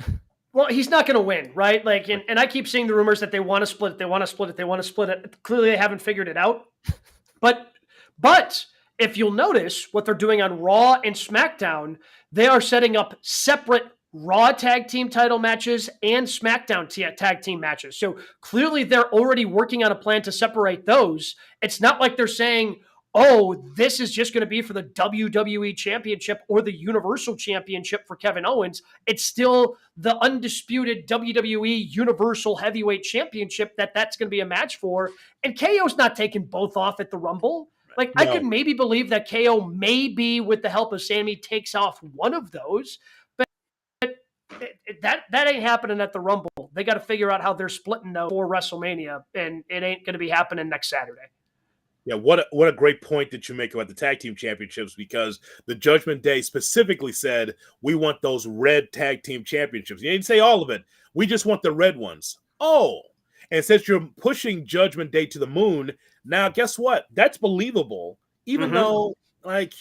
Well, he's not going to win, right? Like, and I keep seeing the rumors that they want to split it. They want to split it. They want to split it. Clearly, they haven't figured it out. But if you'll notice what they're doing on Raw and SmackDown, they are setting up separate Raw tag team title matches and SmackDown tag team matches. So clearly, they're already working on a plan to separate those. It's not like they're saying, oh, this is just going to be for the WWE Championship or the Universal Championship for Kevin Owens. It's still the undisputed WWE Universal Heavyweight Championship that's going to be a match for. And KO's not taking both off at the Rumble. Like, no. I could maybe believe that KO maybe, with the help of Sammy, takes off one of those. But that ain't happening at the Rumble. They got to figure out how they're splitting those for WrestleMania, and it ain't going to be happening next Saturday. Yeah, what a great point that you make about the tag team championships, because the Judgment Day specifically said we want those red tag team championships. You didn't say all of it. We just want the red ones. Oh, and since you're pushing Judgment Day to the moon, now guess what? That's believable. Even though, like,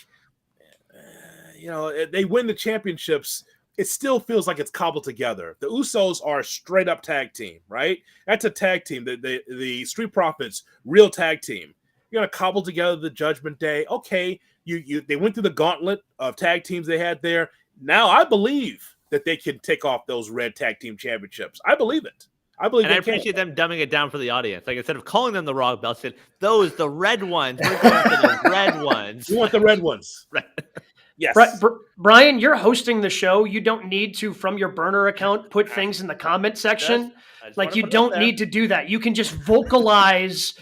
they win the championships, it still feels like it's cobbled together. The Usos are a straight up tag team, right? That's a tag team. The Street Profits, real tag team. You're gonna cobble together the Judgment Day. Okay, they went through the gauntlet of tag teams they had there. Now I believe that they can take off those red tag team championships. I believe it. I appreciate them dumbing it down for the audience. Like, instead of calling them the Raw belts, said the red ones. We're going for the red ones. You want the red ones, right? Yes. Brian, you're hosting the show. You don't need to, from your burner account, put things in the comment section. Like, you don't need to do that. You can just vocalize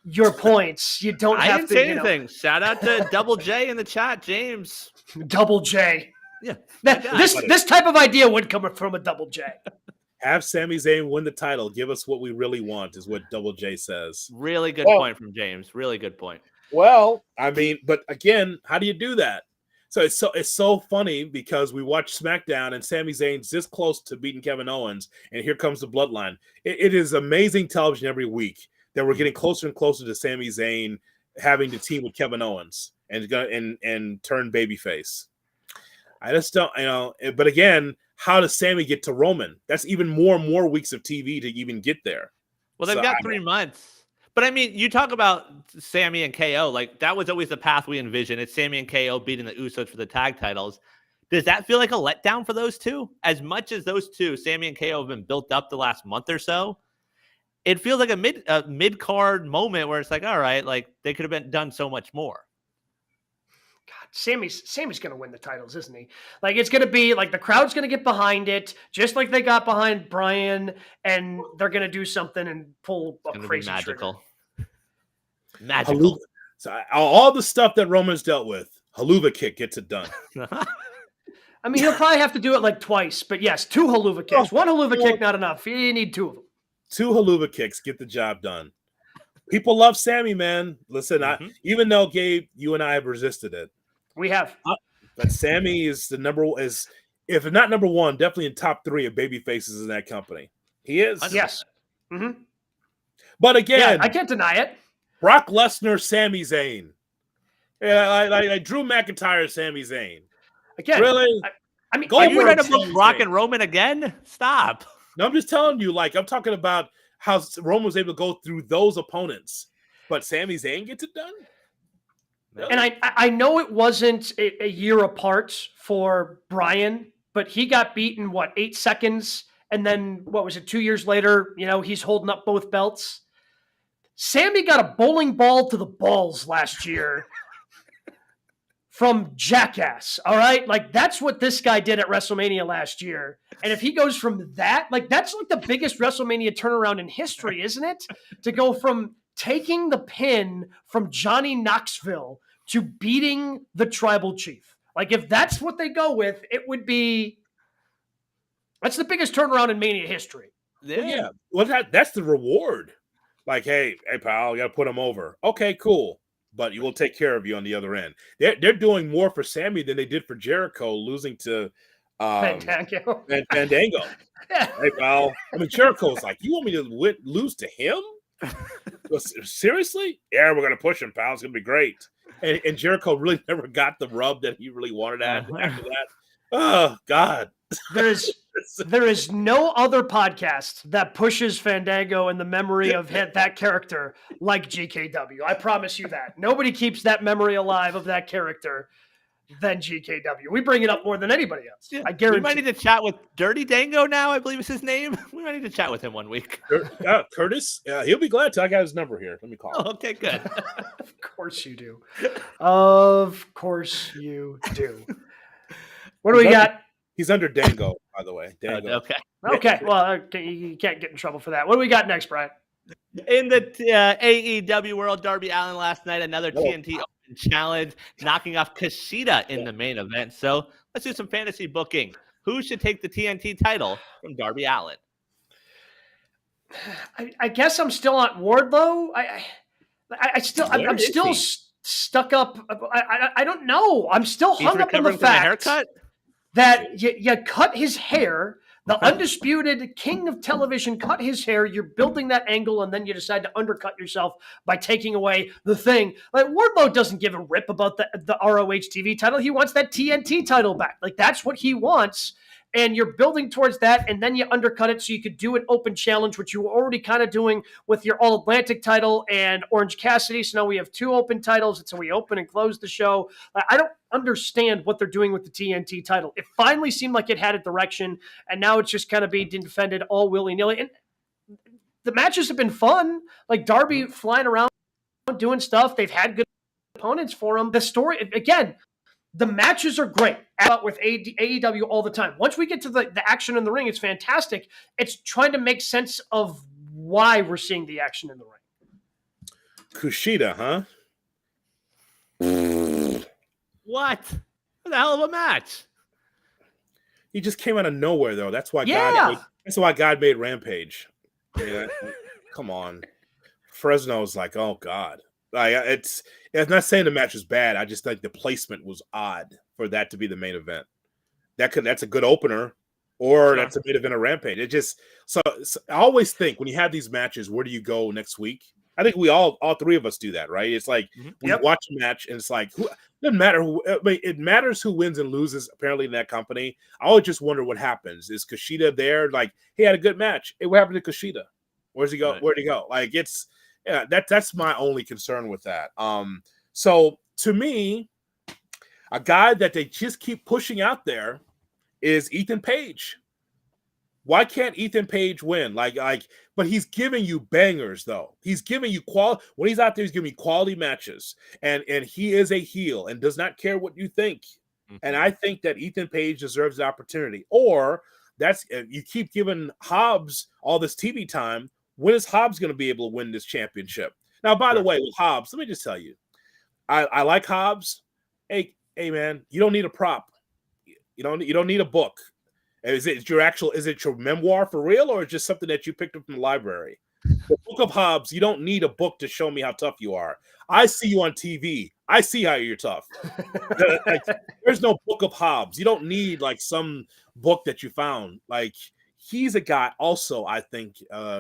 your points. You don't have to. I didn't say anything. Shout out to Double J in the chat, James. Double J. Yeah. This type of idea would come from a Double J. Have Sami Zayn win the title. Give us what we really want, is what Double J says. Really good point from James. Really good point. Well, I mean, but again, how do you do that? So it's so funny because we watch SmackDown and Sami Zayn's this close to beating Kevin Owens, and here comes the bloodline. It is amazing television every week that we're getting closer and closer to Sami Zayn having to team with Kevin Owens and turn babyface. I just don't, but again, how does Sami get to Roman? That's even more and more weeks of TV to even get there. Well, they've got 3 months. But I mean, you talk about Sami and KO, like that was always the path we envisioned. It's Sami and KO beating the Usos for the tag titles. Does that feel like a letdown for those two? As much as those two, Sami and KO, have been built up the last month or so, it feels like a mid-card moment where it's like, all right, like they could have done so much more. God, Sammy's going to win the titles, isn't he? Like, it's going to be like the crowd's going to get behind it, just like they got behind Brian, and they're going to do something and pull a crazy magical. Trigger. Magical. So all the stuff that Roman's dealt with, Haluva kick gets it done. I mean, he'll probably have to do it like twice, but yes, 2 Haluva kicks. One Haluva kick, not enough. You need 2 of them. 2 Haluva kicks get the job done. People love Sami, man. Listen, even though Gabe, you and I have resisted it, we have. But Sami is if not number 1, definitely in top 3 of baby faces in that company. He is. Yes. Mm-hmm. But again, I can't deny it. Brock Lesnar, Sami Zayn. Yeah, like Drew McIntyre, Sami Zayn. Again, really? I mean, Go Are it you would- trying to Tuesday. book Brock and Roman again? Stop. No, I'm just telling you, like, I'm talking about how Roman was able to go through those opponents, but Sami Zayn gets it done. And I know it wasn't a year apart for Brian, but he got beaten, 8 seconds? And then, 2 years later, he's holding up both belts. Sammy got a bowling ball to the balls last year from Jackass, all right? Like, that's what this guy did at WrestleMania last year. And if he goes from that, that's like the biggest WrestleMania turnaround in history, isn't it? To go from taking the pin from Johnny Knoxville to beating the Tribal Chief. Like, if that's what they go with, it would be... That's the biggest turnaround in Mania history. Yeah. Well, that's the reward. Like, hey, pal, you got to put him over. Okay, cool. But we'll take care of you on the other end. They're doing more for Sammy than they did for Jericho, losing to Fandango. Fandango. Yeah. Hey, pal. I mean, Jericho's like, you want me to lose to him? Seriously? Yeah, we're going to push him, pal. It's going to be great. And Jericho really never got the rub that he really wanted after that. Oh, God. There is no other podcast that pushes Fandango in the memory of that character like GKW. I promise you that. Nobody keeps that memory alive of that character than GKW. We bring it up more than anybody else. Yeah. I guarantee. We might need to chat with Dirty Dango now, I believe is his name. We might need to chat with him one week. Curtis? He'll be glad to. I got his number here. Let me call him. Oh, okay, good. Of course you do. Of course you do. What do we got? He's under Dango, by the way. Dango. Okay. Okay, well, you can't get in trouble for that. What do we got next, Brian? In the AEW world, Darby Allin last night, another TNT Open challenge, knocking off Kushida in the main event. So let's do some fantasy booking. Who should take the TNT title from Darby Allin? I guess I'm still on Wardlow. I'm still stuck up. I don't know. I'm still hung up on the fact haircut that you cut his hair. The undisputed king of television cut his hair. You're building that angle, and then you decide to undercut yourself by taking away the thing. Like, Wardlow doesn't give a rip about the ROH TV title. He wants that TNT title back. Like, that's what he wants. And you're building towards that, and then you undercut it so you could do an open challenge, which you were already kind of doing with your All-Atlantic title and Orange Cassidy. So now we have two open titles, and so we open and close the show. I don't understand what they're doing with the TNT title. It finally seemed like it had a direction, and now it's just kind of being defended all willy-nilly. And the matches have been fun. Like, Darby flying around doing stuff. They've had good opponents for him. The story, again, the matches are great with AEW all the time. Once we get to the action in the ring, it's fantastic. It's trying to make sense of why we're seeing the action in the ring. Kushida, huh? What? What the hell of a match? He just came out of nowhere, though. That's why God made Rampage. Yeah, come on. Fresno's like, oh God. It's not saying the match is bad. I just think the placement was odd for that to be the main event. That's a good opener, or that's a main event of Rampage. It just so I always think when you have these matches, where do you go next week? I think we all three of us do that, right? It's like we watch a match and it's like doesn't matter who. I mean, it matters who wins and loses. Apparently, in that company, I always just wonder what happens. Is Kushida there? Like, he had a good match. Hey, what happened to Kushida? Where's he go? Right. Where'd he go? Like, it's. Yeah, that's my only concern with that. So to me, a guy that they just keep pushing out there is Ethan Page. Why can't Ethan Page win? But he's giving you bangers, though. He's giving you quality. When he's out there, he's giving you quality matches, and he is a heel and does not care what you think. Mm-hmm. And I think that Ethan Page deserves the opportunity. Or you keep giving Hobbs all this TV time. When is Hobbs going to be able to win this championship? Now, by the way, with Hobbs, let me just tell you, I like Hobbs. Hey, man, you don't need a prop. You don't need a book. Is it your memoir for real, or is it just something that you picked up from the library? The Book of Hobbs, you don't need a book to show me how tough you are. I see you on TV. I see how you're tough. There's no Book of Hobbs. You don't need some book that you found. He's a guy also, I think,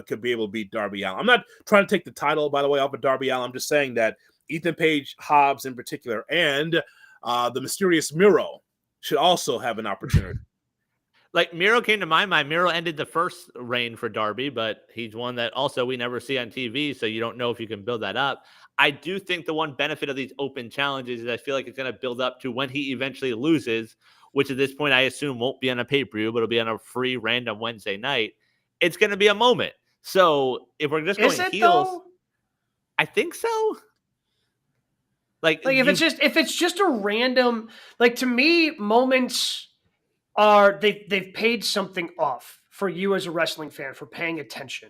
could be able to beat Darby Allin. I'm not trying to take the title, by the way, off of Darby Allin. I'm just saying that Ethan Page, Hobbs in particular, and the mysterious Miro should also have an opportunity. Like Miro came to my mind. Miro ended the first reign for Darby, but he's one that also we never see on TV, so you don't know if you can build that up. I do think the one benefit of these open challenges is I feel like it's going to build up to when he eventually loses, which at this point I assume won't be on a pay-per-view, but it'll be on a free random Wednesday night. It's going to be a moment. So if we're just going heels, though? I think so. Like if it's just a random, like, to me, moments are they've paid something off for you as a wrestling fan for paying attention.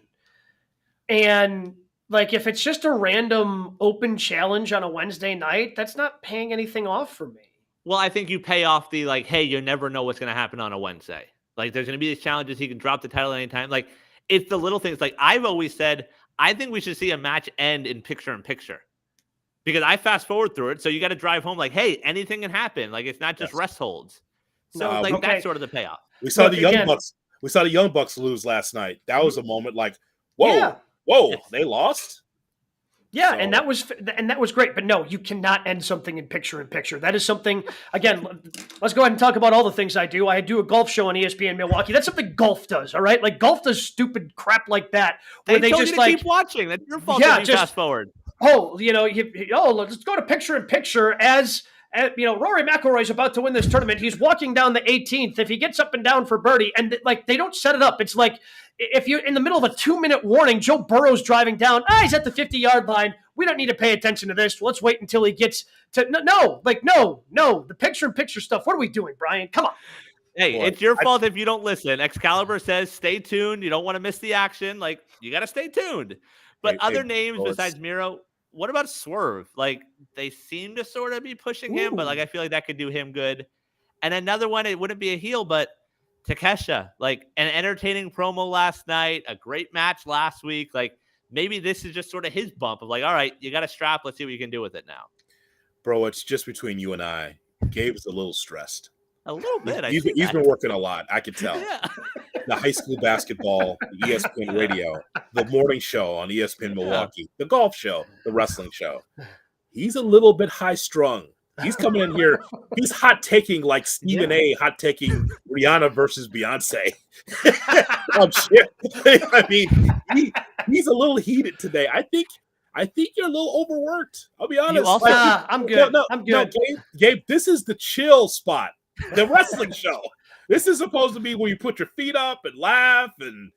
And like, if it's just a random open challenge on a Wednesday night, that's not paying anything off for me. Well, I think you pay off the, like, hey, you never know what's going to happen on a Wednesday. Like, there's going to be these challenges. He can drop the title anytime. Like, it's the little things. Like, I've always said, I think we should see a match end in picture-in-picture. Because I fast forward through it, so you got to drive home like, hey, anything can happen. Like, it's not just rest holds. So that's sort of the payoff. We saw the Young Bucks. We saw the Young Bucks lose last night. That was a moment like, whoa, they lost. Yeah, so. and that was great. But no, you cannot end something in picture-in-picture. That is something. Again, let's go ahead and talk about all the things I do. I do a golf show on ESPN Milwaukee. That's something golf does. All right, like golf does stupid crap like that. Where they just like keep watching. That's your fault. Yeah, just fast forward. Let's go to picture-in-picture as Rory McIlroy's about to win this tournament. He's walking down the 18th. If he gets up and down for birdie, and like they don't set it up. It's like if you're in the middle of a 2-minute warning, Joe Burrow's driving down. He's at the 50-yard line. We don't need to pay attention to this. Let's wait until he gets to no. The picture-in-picture stuff. What are we doing, Brian? Come on. Hey, it's your fault if you don't listen. Excalibur says stay tuned. You don't want to miss the action. Like, you got to stay tuned. But other names besides Miro, what about Swerve? Like, they seem to sort of be pushing him, but like I feel like that could do him good. And another one, it wouldn't be a heel, but Takesha, like an entertaining promo last night, a great match last week. Like, maybe this is just sort of his bump of like, all right, you got a strap. Let's see what you can do with it now. Bro, it's just between you and I. Gabe's a little stressed. A little bit. He's been working a lot. I can tell. Yeah. The high school basketball, the ESPN radio, the morning show on ESPN Milwaukee, the golf show, the wrestling show. He's a little bit high strung. He's coming in here. He's hot taking like Stephen A. hot taking Rihanna versus Beyonce. Oh shit! I mean, he's a little heated today. I think you're a little overworked. I'll be honest. Also, I'm good. I'm good. No, Gabe, this is the chill spot. The wrestling show. This is supposed to be where you put your feet up and laugh and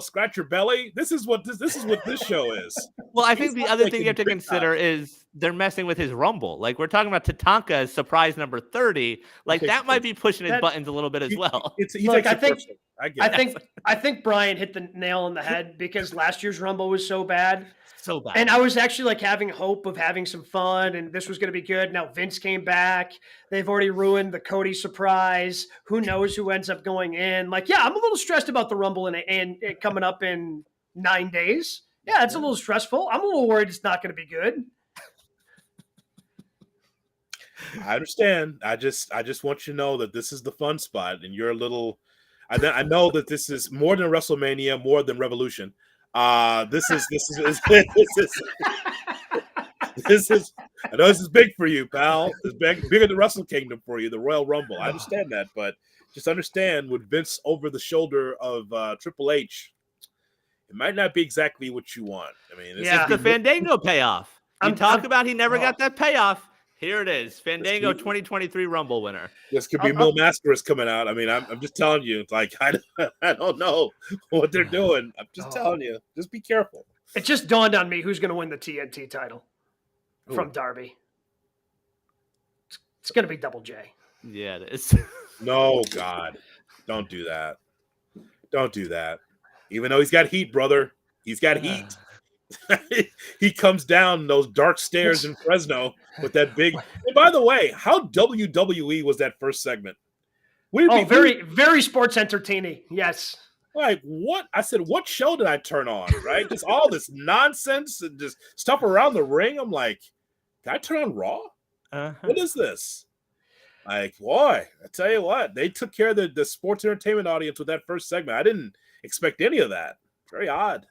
scratch your belly. This is what this show is. Well, I think the other thing you have to consider is they're messing with his Rumble. Like, we're talking about Tatanka as surprise number 30. Like, that might be pushing his buttons a little bit as well. I think Brian hit the nail on the head because last year's Rumble was so bad. So bad. And I was actually like having hope of having some fun and this was going to be good. Now Vince came back. They've already ruined the Cody surprise. Who knows who ends up going in? Like, yeah, I'm a little stressed about the Rumble and coming up in 9 days. Yeah, it's a little stressful. I'm a little worried it's not going to be good. I understand. I just want you to know that this is the fun spot and you're a little I know that this is more than WrestleMania, more than Revolution. This is I know this is big for you, pal. It's bigger than Wrestle Kingdom for you, the Royal Rumble. I understand that, but just understand with Vince over the shoulder of Triple H, it might not be exactly what you want. I mean, it's the Fandango payoff. He never got that payoff. Here it is, Fandango 2023 Rumble winner. This could be Mil Mascaras coming out. I mean, I'm just telling you, it's like I don't know what they're doing. I'm just telling you, just be careful. It just dawned on me who's going to win the TNT title from Darby. It's going to be Double J. Yeah, it is. No, God, don't do that. Don't do that. Even though he's got heat, brother, he's got heat. He comes down those dark stairs in Fresno with that big. And by the way, how WWE was that first segment? Very sports entertaining. Yes. Like what? I said, what show did I turn on? Right? Just all this nonsense and just stuff around the ring. I'm like, did I turn on Raw? What is this? Like, boy, I tell you what, they took care of the sports entertainment audience with that first segment. I didn't expect any of that. Very odd.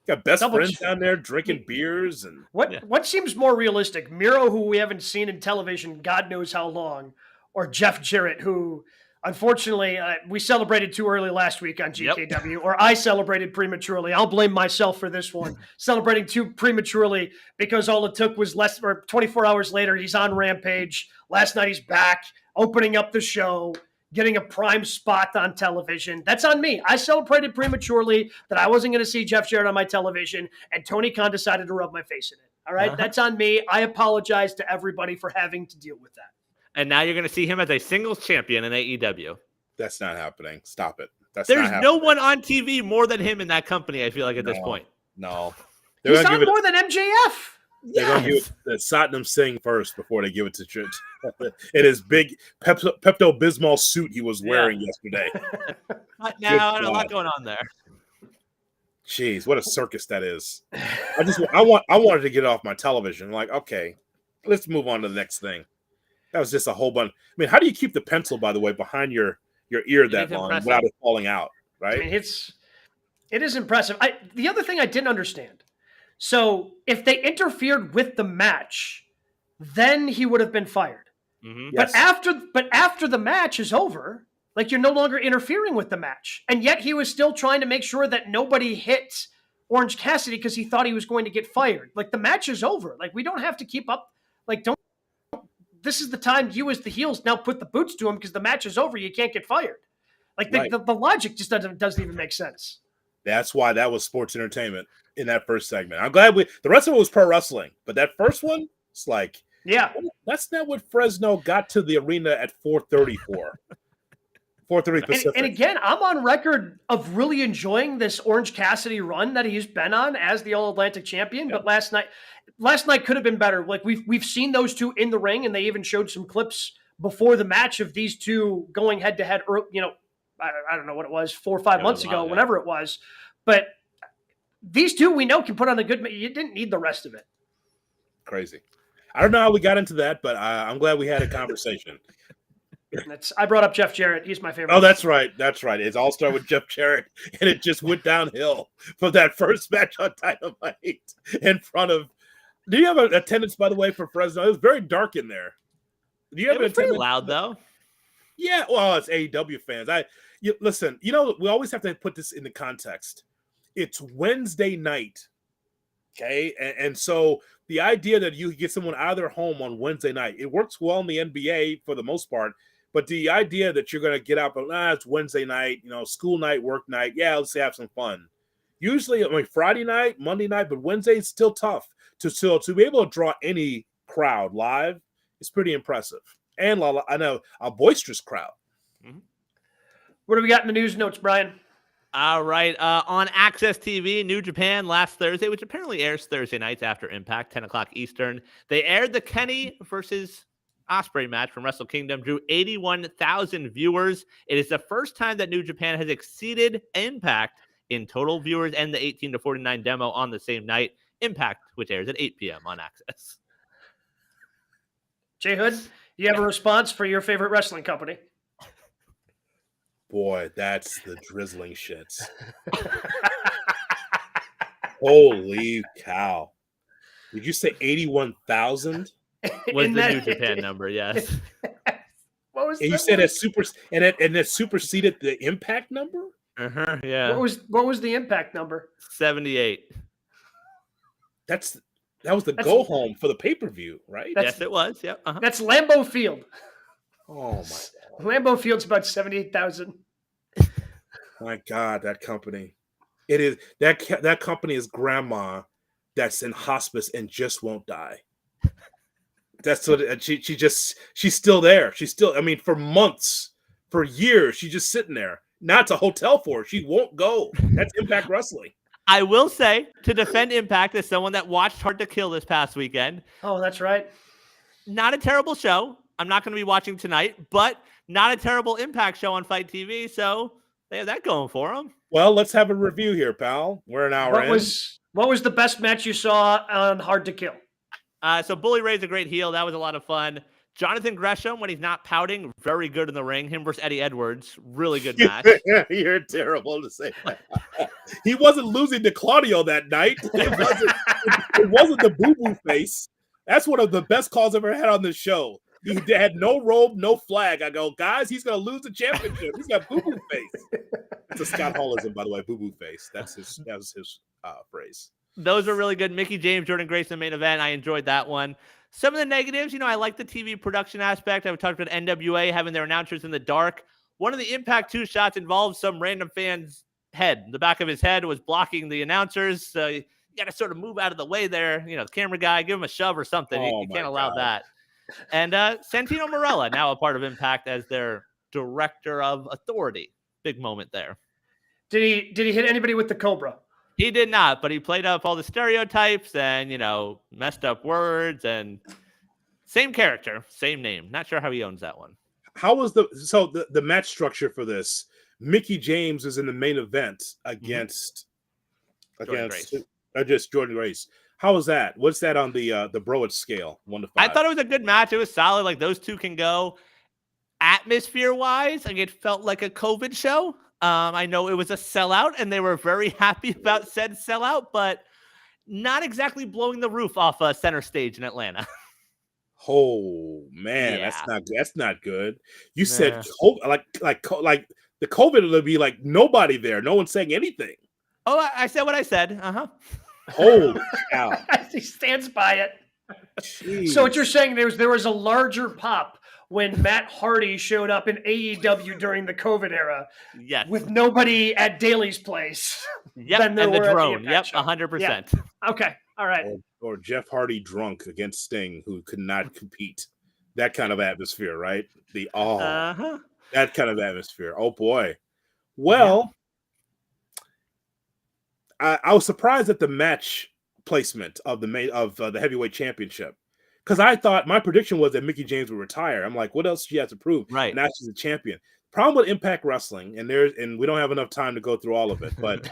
Got best friends down there drinking beers and what seems more realistic, Miro, who we haven't seen in television God knows how long, or Jeff Jarrett, who unfortunately we celebrated too early last week on GKW, or I celebrated prematurely. I'll blame myself for this one, celebrating too prematurely because all it took was 24 hours later, he's on Rampage. Last night he's back, opening up the show, getting a prime spot on television. That's on me. I celebrated prematurely that I wasn't going to see Jeff Jarrett on my television, and Tony Khan decided to rub my face in it. All right, That's on me. I apologize to everybody for having to deal with that. And now you're going to see him as a singles champion in AEW. That's not happening. Stop it. There's no one on TV more than him in that company, I feel like, at this point. No. He's on more than MJF. They're going to give it to Satnam Singh first before they give it to Church. In his big Pepto-Bismol suit he was wearing yesterday. Now, a lot going on there. Jeez, what a circus that is. I wanted to get it off my television. Like, okay, let's move on to the next thing. That was just a whole bunch. I mean, how do you keep the pencil, by the way, behind your ear that long without it falling out, right? I mean, it is impressive. The other thing I didn't understand. So if they interfered with the match, then he would have been fired. Mm-hmm. But after the match is over, like you're no longer interfering with the match. And yet he was still trying to make sure that nobody hit Orange Cassidy because he thought he was going to get fired. Like the match is over. Like we don't have to keep up. Like this is the time you as the heels now put the boots to him because the match is over. You can't get fired. Like the logic just doesn't even make sense. That's why that was sports entertainment in that first segment. I'm glad the rest of it was pro wrestling, but that first one, it's like, that's not what Fresno got to the arena at 4:30 for. 4:30 Pacific. And again, I'm on record of really enjoying this Orange Cassidy run that he's been on as the All Atlantic champion. But last night could have been better. Like we've seen those two in the ring, and they even showed some clips before the match of these two going head to head. You know, I don't know what it was, 4 or 5 months ago, whenever it was. But these two we know can put on a good. You didn't need the rest of it. Crazy. I don't know how we got into that, but I'm glad we had a conversation. I brought up Jeff Jarrett. He's my favorite. Oh, that's right. That's right. It all started with Jeff Jarrett, and it just went downhill from that first match on Dynamite in front of. Do you have an attendance, by the way, for Fresno? It was very dark in there. Do you have an attendance? Pretty loud, though. Yeah, well, it's AEW fans. Listen. You know, we always have to put this into context. It's Wednesday night, okay, and so the idea that you get someone out of their home on Wednesday night, it works well in the NBA for the most part. But the idea that you're going to get up, it's Wednesday night, school night, work night. Yeah, let's have some fun. Usually, Friday night, Monday night, but Wednesday is still tough to be able to draw any crowd live. It's pretty impressive, and I know a boisterous crowd. Mm-hmm. What do we got in the news notes, Brian? All right. On Access TV, New Japan last Thursday, which apparently airs Thursday nights after Impact, 10 o'clock Eastern. They aired the Kenny versus Ospreay match from Wrestle Kingdom, drew 81,000 viewers. It is the first time that New Japan has exceeded Impact in total viewers and the 18 to 49 demo on the same night. Impact, which airs at 8 p.m. on Access. Jay Hood, you have a response for your favorite wrestling company? Boy, that's the drizzling shits. Holy cow. Did you say 81,000? Was the New Japan number, yes. What was? And you said that superseded the Impact number? Uh-huh, yeah. What was the Impact number? 78. That was the go home for the pay-per-view, right? Yes, it was. Yep. Uh-huh. That's Lambeau Field. Oh my God. Lambeau Field's about 78,000. My God, that company. It is that company is grandma that's in hospice and just won't die. That's what she's still there. She's still, for months, for years, she's just sitting there. Now it's a hotel for her. She won't go. That's Impact Wrestling. I will say, to defend Impact as someone that watched Hard to Kill this past weekend. Oh, that's right. Not a terrible show. I'm not going to be watching tonight, but not a terrible Impact show on Fight TV. So they have that going for them. Well, let's have a review here, pal. We're an hour in. What was the best match you saw on Hard to Kill? So Bully Ray's a great heel. That was a lot of fun. Jonathan Gresham, when he's not pouting, very good in the ring. Him versus Eddie Edwards, really good match. You're terrible to say that. He wasn't losing to Claudio that night. It wasn't the boo-boo face. That's one of the best calls I've ever had on this show. He had no robe, no flag. I go, guys, he's going to lose the championship. He's got boo-boo face. It's a Scott Hallism, by the way, boo-boo face. That was his phrase. Those were really good. Mickie James, Jordan Grace in the main event. I enjoyed that one. Some of the negatives, I like the TV production aspect. I've talked about NWA having their announcers in the dark. One of the Impact 2 shots involved some random fan's head. The back of his head was blocking the announcers. So you got to sort of move out of the way there. The camera guy, give him a shove or something. You can't allow that. And Santino Marella, now a part of Impact as their director of authority. Big moment there. Did he hit anybody with the Cobra? He did not, but he played up all the stereotypes and, messed up words and same character, same name. Not sure how he owns that one. How was the match structure for this? Mickie James is in the main event against Jordan Grace. How was that? What's that on the Broad scale? 1 to 5. I thought it was a good match. It was solid. Like those two can go. Atmosphere wise, like it felt like a COVID show. I know it was a sellout, and they were very happy about said sellout, but not exactly blowing the roof off a center stage in Atlanta. Oh man, Yeah. that's not good. You said like the COVID would be like nobody there, no one saying anything. Oh, I said what I said. Holy cow! He stands by it. Jeez. So what you're saying there was a larger pop when Matt Hardy showed up in AEW during the COVID era, Yes. with nobody at Daly's place. Yep. than there And the were at the drone. Impact Yep. show. 100%. Okay, all right. or Jeff Hardy drunk against Sting, who could not compete. That kind of atmosphere, right? That kind of atmosphere. Oh boy. Well, I was surprised at the match placement of the heavyweight championship, because I thought my prediction was that Mickie James would retire. I'm like, what else she has to prove? Right. Now she's a champion. Problem with Impact Wrestling, and we don't have enough time to go through all of it, but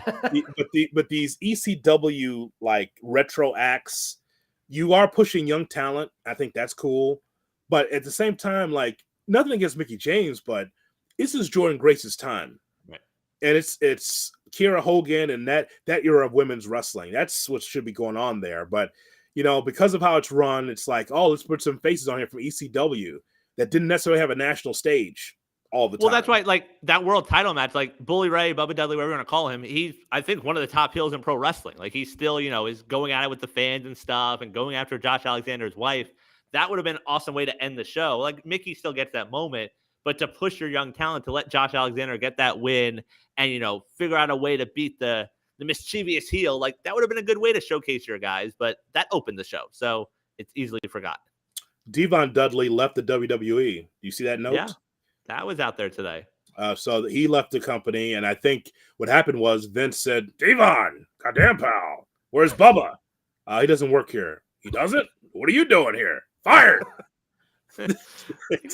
but these ECW like retro acts, you are pushing young talent. I think that's cool, but at the same time, like nothing against Mickie James, but this is Jordan Grace's time, right? And it's Kiera Hogan and that era of women's wrestling. That's what should be going on there, but because of how it's run, it's like, oh, let's put some faces on here from ECW that didn't necessarily have a national stage all the time. Well, that's why, like that world title match, like Bully Ray, Bubba Dudley, whatever you want to call him, he's, I think, one of the top heels in pro wrestling. Like he still, is going at it with the fans and stuff and going after Josh Alexander's wife. That would have been an awesome way to end the show. Like Mickie still gets that moment, but to push your young talent, to let Josh Alexander get that win and, figure out a way to beat the mischievous heel, like that would have been a good way to showcase your guys, but that opened the show. So it's easily forgotten. Devon Dudley left the WWE. You see that note? Yeah, that was out there today. So he left the company, and I think what happened was Vince said, Devon, goddamn pal, where's Bubba? He doesn't work here. He doesn't? What are you doing here? Fired! So,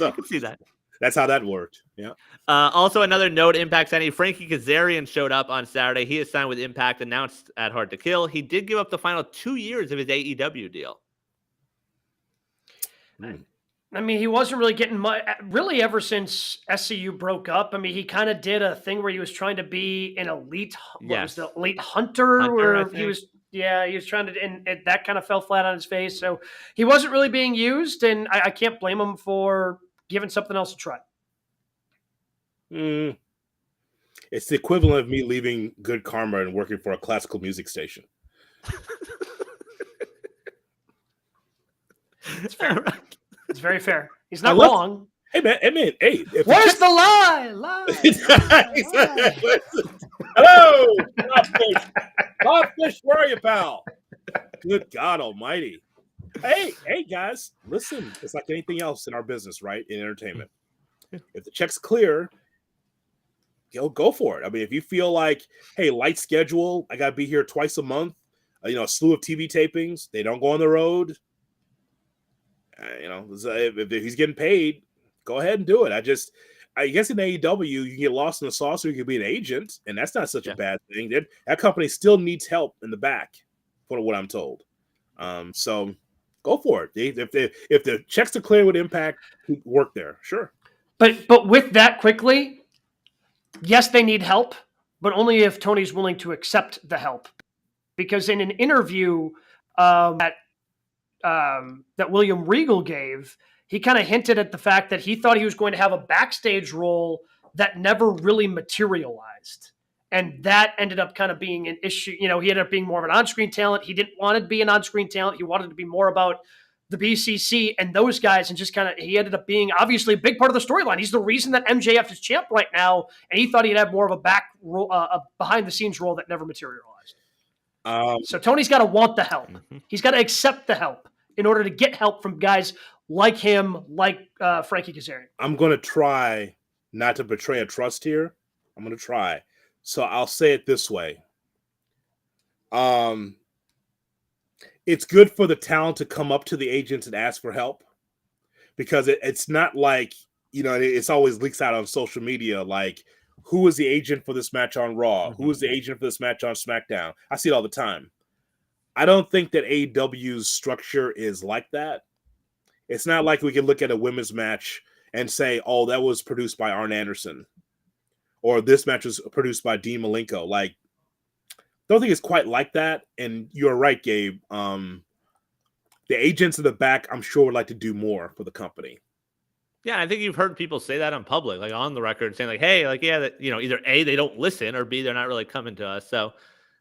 I can see that. That's how that worked. Yeah. Also, another note, Impact signing, Frankie Kazarian showed up on Saturday. He is signed with Impact, announced at Hard to Kill. He did give up the final 2 years of his AEW deal. I mean, he wasn't really getting much, really, ever since SCU broke up. I mean, he kind of did a thing where he was trying to be an elite, was the elite hunter where he was trying to, and that kind of fell flat on his face. So he wasn't really being used, and I can't blame him for giving something else a try. It's the equivalent of me leaving Good Karma and working for a classical music station. It's fair. It's very fair. He's not wrong. Hey, man. Hey. Where's the lie? Lie. Hello. Bobfish, where are you, pal? Good God almighty. Hey, guys. Listen, it's like anything else in our business, right? In entertainment. If the check's clear, go for it. I mean, if you feel like, hey, light schedule, I got to be here twice a month, a slew of TV tapings, they don't go on the road. If he's getting paid, go ahead and do it. I guess in AEW, you can get lost in the sauce, or you can be an agent, and that's not such a bad thing. That company still needs help in the back, for what I'm told. So go for it. If the checks are clear with Impact, work there. Sure. But with that quickly, yes, they need help, but only if Tony's willing to accept the help. Because in an interview that William Regal gave, he kind of hinted at the fact that he thought he was going to have a backstage role that never really materialized. And that ended up kind of being an issue. He ended up being more of an on-screen talent. He didn't want to be an on-screen talent. He wanted to be more about the BCC and those guys, and just kind of, he ended up being obviously a big part of the storyline. He's the reason that MJF is champ right now, and he thought he'd have more of a behind-the-scenes role that never materialized. So Tony's got to want the help. He's got to accept the help in order to get help from guys like him, like Frankie Kazarian. I'm going to try not to betray a trust here. I'm going to try. So I'll say it this way. It's good for the talent to come up to the agents and ask for help, because it's not like, it's always leaks out on social media, like, who is the agent for this match on Raw? Who is the agent for this match on SmackDown? I see it all the time. I don't think that AEW's structure is like that. It's not like we can look at a women's match and say, oh, that was produced by Arn Anderson, or this match was produced by Dean Malenko. Like, don't think it's quite like that. And you're right, Gabe. The agents in the back, I'm sure, would like to do more for the company. Yeah, I think you've heard people say that on public, like on the record, saying like, hey, like, yeah, that, either A, they don't listen, or B, they're not really coming to us. So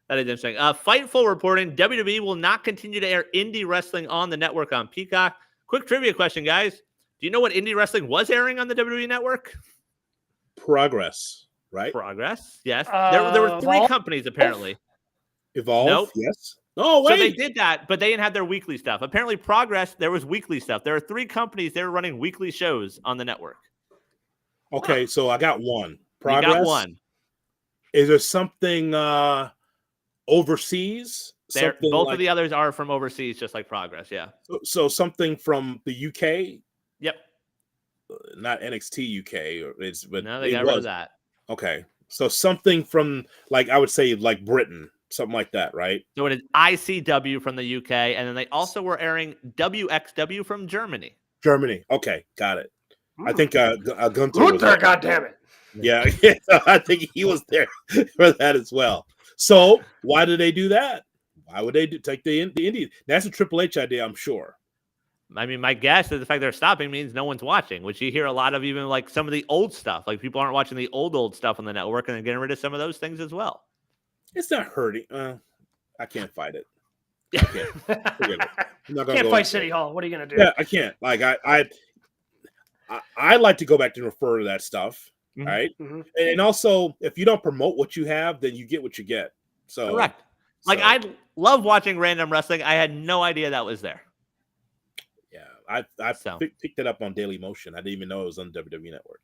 that is interesting. Fightful reporting, WWE will not continue to air indie wrestling on the network on Peacock. Quick trivia question, guys. Do you know what indie wrestling was airing on the WWE network? Progress, right? Progress, yes. There were three companies, apparently. Evolve, nope. Yes. Oh, wait. So they did that, but they didn't have their weekly stuff. Apparently, Progress, there was weekly stuff. There are three companies, they were running weekly shows on the network. Okay, so I got one. Progress. You got one. Is there something overseas? Both of the others are from overseas, just like Progress, yeah. So something from the UK? Yep. Not NXT UK. But no, they got rid of that. Okay. So something from, like, I would say, like Britain. Something like that, right? So it is ICW from the UK, and then they also were airing WXW from Germany. Germany. Okay, got it. I think Gunther was there, goddammit. Yeah, I think he was there for that as well. So why did they do that? Why would they take the Indian? That's a Triple H idea, I'm sure. I mean, my guess is the fact they're stopping means no one's watching, which you hear a lot of, even like some of the old stuff. Like, people aren't watching the old stuff on the network, and they're getting rid of some of those things as well. It's not hurting. I can't fight it. I can't. Forget it. I'm not gonna can't fight City Hall. What are you going to do? Yeah, I can't. Like, I like to go back and refer to that stuff, right? Mm-hmm. And also, if you don't promote what you have, then you get what you get. So correct. Like, I love watching random wrestling. I had no idea that was there. Yeah, I picked it up on Daily Motion. I didn't even know it was on the WWE Network.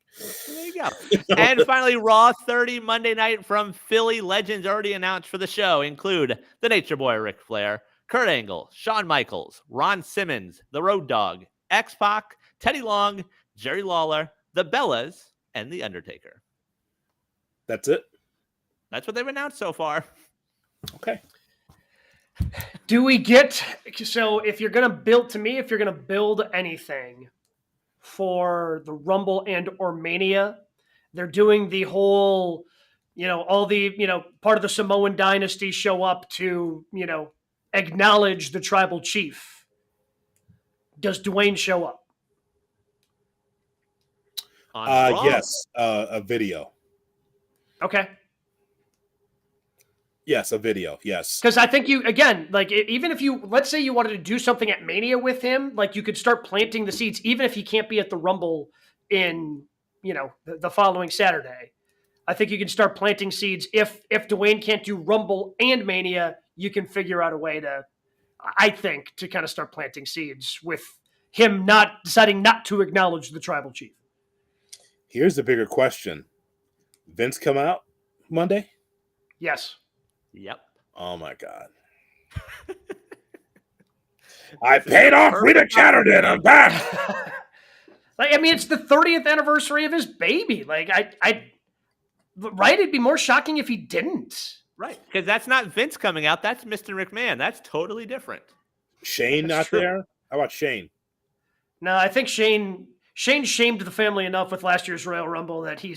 There you go. And finally, Raw 30 Monday night from Philly. Legends already announced for the show include the Nature Boy Ric Flair, Kurt Angle, Shawn Michaels, Ron Simmons, the Road Dogg, X-Pac, Teddy Long, Jerry Lawler, the Bellas, and the Undertaker. That's it. That's what they've announced so far. Okay. Do we get, so if you're going to build anything for the Rumble and or Mania, they're doing the whole, all the, part of the Samoan dynasty show up to, acknowledge the tribal chief. Does Dwayne show up? Yes, a video. Okay. Yes, a video. Yes. Because I think even if let's say you wanted to do something at Mania with him, like, you could start planting the seeds, even if he can't be at the Rumble in, the following Saturday. I think you can start planting seeds. If Dwayne can't do Rumble and Mania, you can figure out a way to kind of start planting seeds with him deciding not to acknowledge the tribal chief. Here's the bigger question. Vince come out Monday? Yes. Yep. Oh my God. I paid off Rita Chatterton. I'm back. It's the 30th anniversary of his baby. Right? It'd be more shocking if he didn't. Right. Because that's not Vince coming out. That's Mr. McMahon. That's totally different. Shane not there? How about Shane? No, I think Shane shamed the family enough with last year's Royal Rumble that he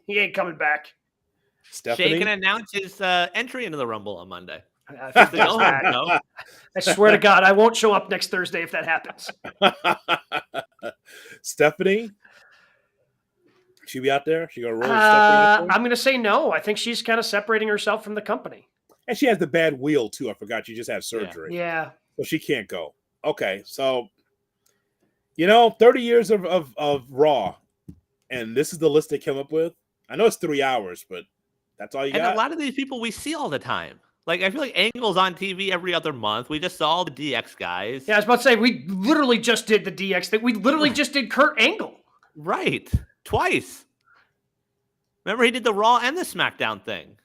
ain't coming back. Stephanie? Shane can announce his entry into the Rumble on Monday. If It's he the does go that, home show. I swear to God, I won't show up next Thursday if that happens. Stephanie, she be out there? She gonna roll with Stephanie out there? I'm going to say no. I think she's kind of separating herself from the company. And she has the bad wheel too. I forgot she just had Yeah. surgery. Yeah. So she can't go. Okay, so 30 years of Raw, and this is the list they came up with. I know it's 3 hours, but that's all you And got. a lot of these people we see all the time. Like, I feel like Angle's on TV every other month. We just saw all the DX guys. Yeah, I was about to say, we literally just did the DX thing. We literally just did Kurt Angle. Right. Twice. Remember, he did the Raw and the SmackDown thing.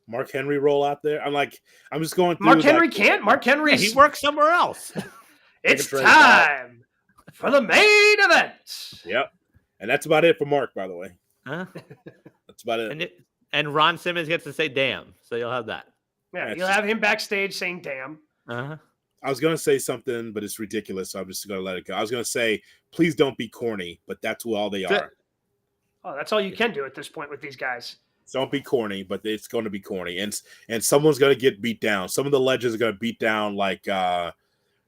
Mark Henry roll out there. I'm just going through. Mark Henry can't. Mark Yeah, Henry's. he works somewhere else. It's trade time for the main event. Yep, and that's about it for Mark. By the way, Huh? that's about it. And Ron Simmons gets to say "damn," so you'll have that. Yeah, That's you'll have him backstage saying "damn." Uh-huh. I was gonna say something, but it's ridiculous, so I'm just gonna let it go. I was gonna say, please don't be corny, but that's all they That's it. are. Oh, that's all you can do at this point with these guys. Don't be corny, but it's going to be corny, and someone's going to get beat down. Some of the legends are going to beat down, like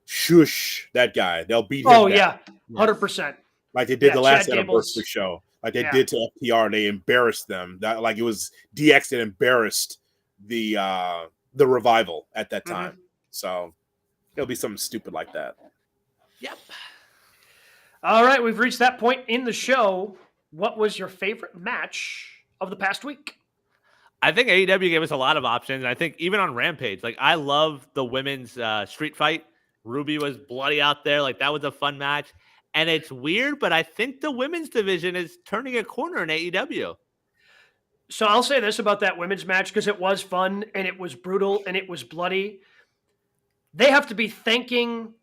Shush, that guy. They'll beat him. Oh down, yeah, 100%. like they did Yeah, the last Chad anniversary Gable's- show, like they Yeah. did to FTR. They embarrassed them. That like it was DX that embarrassed the revival at that Mm-hmm. time. So it'll be something stupid like that. Yep. All right, we've reached that point in the show. What was your favorite match of the past week? I think AEW gave us a lot of options. And I think even on Rampage, like I love the women's street fight. Ruby was bloody out there. Like that was a fun match. And it's weird, but I think the women's division is turning a corner in AEW. So I'll say this about that women's match because it was fun and it was brutal and it was bloody. They have to be thanking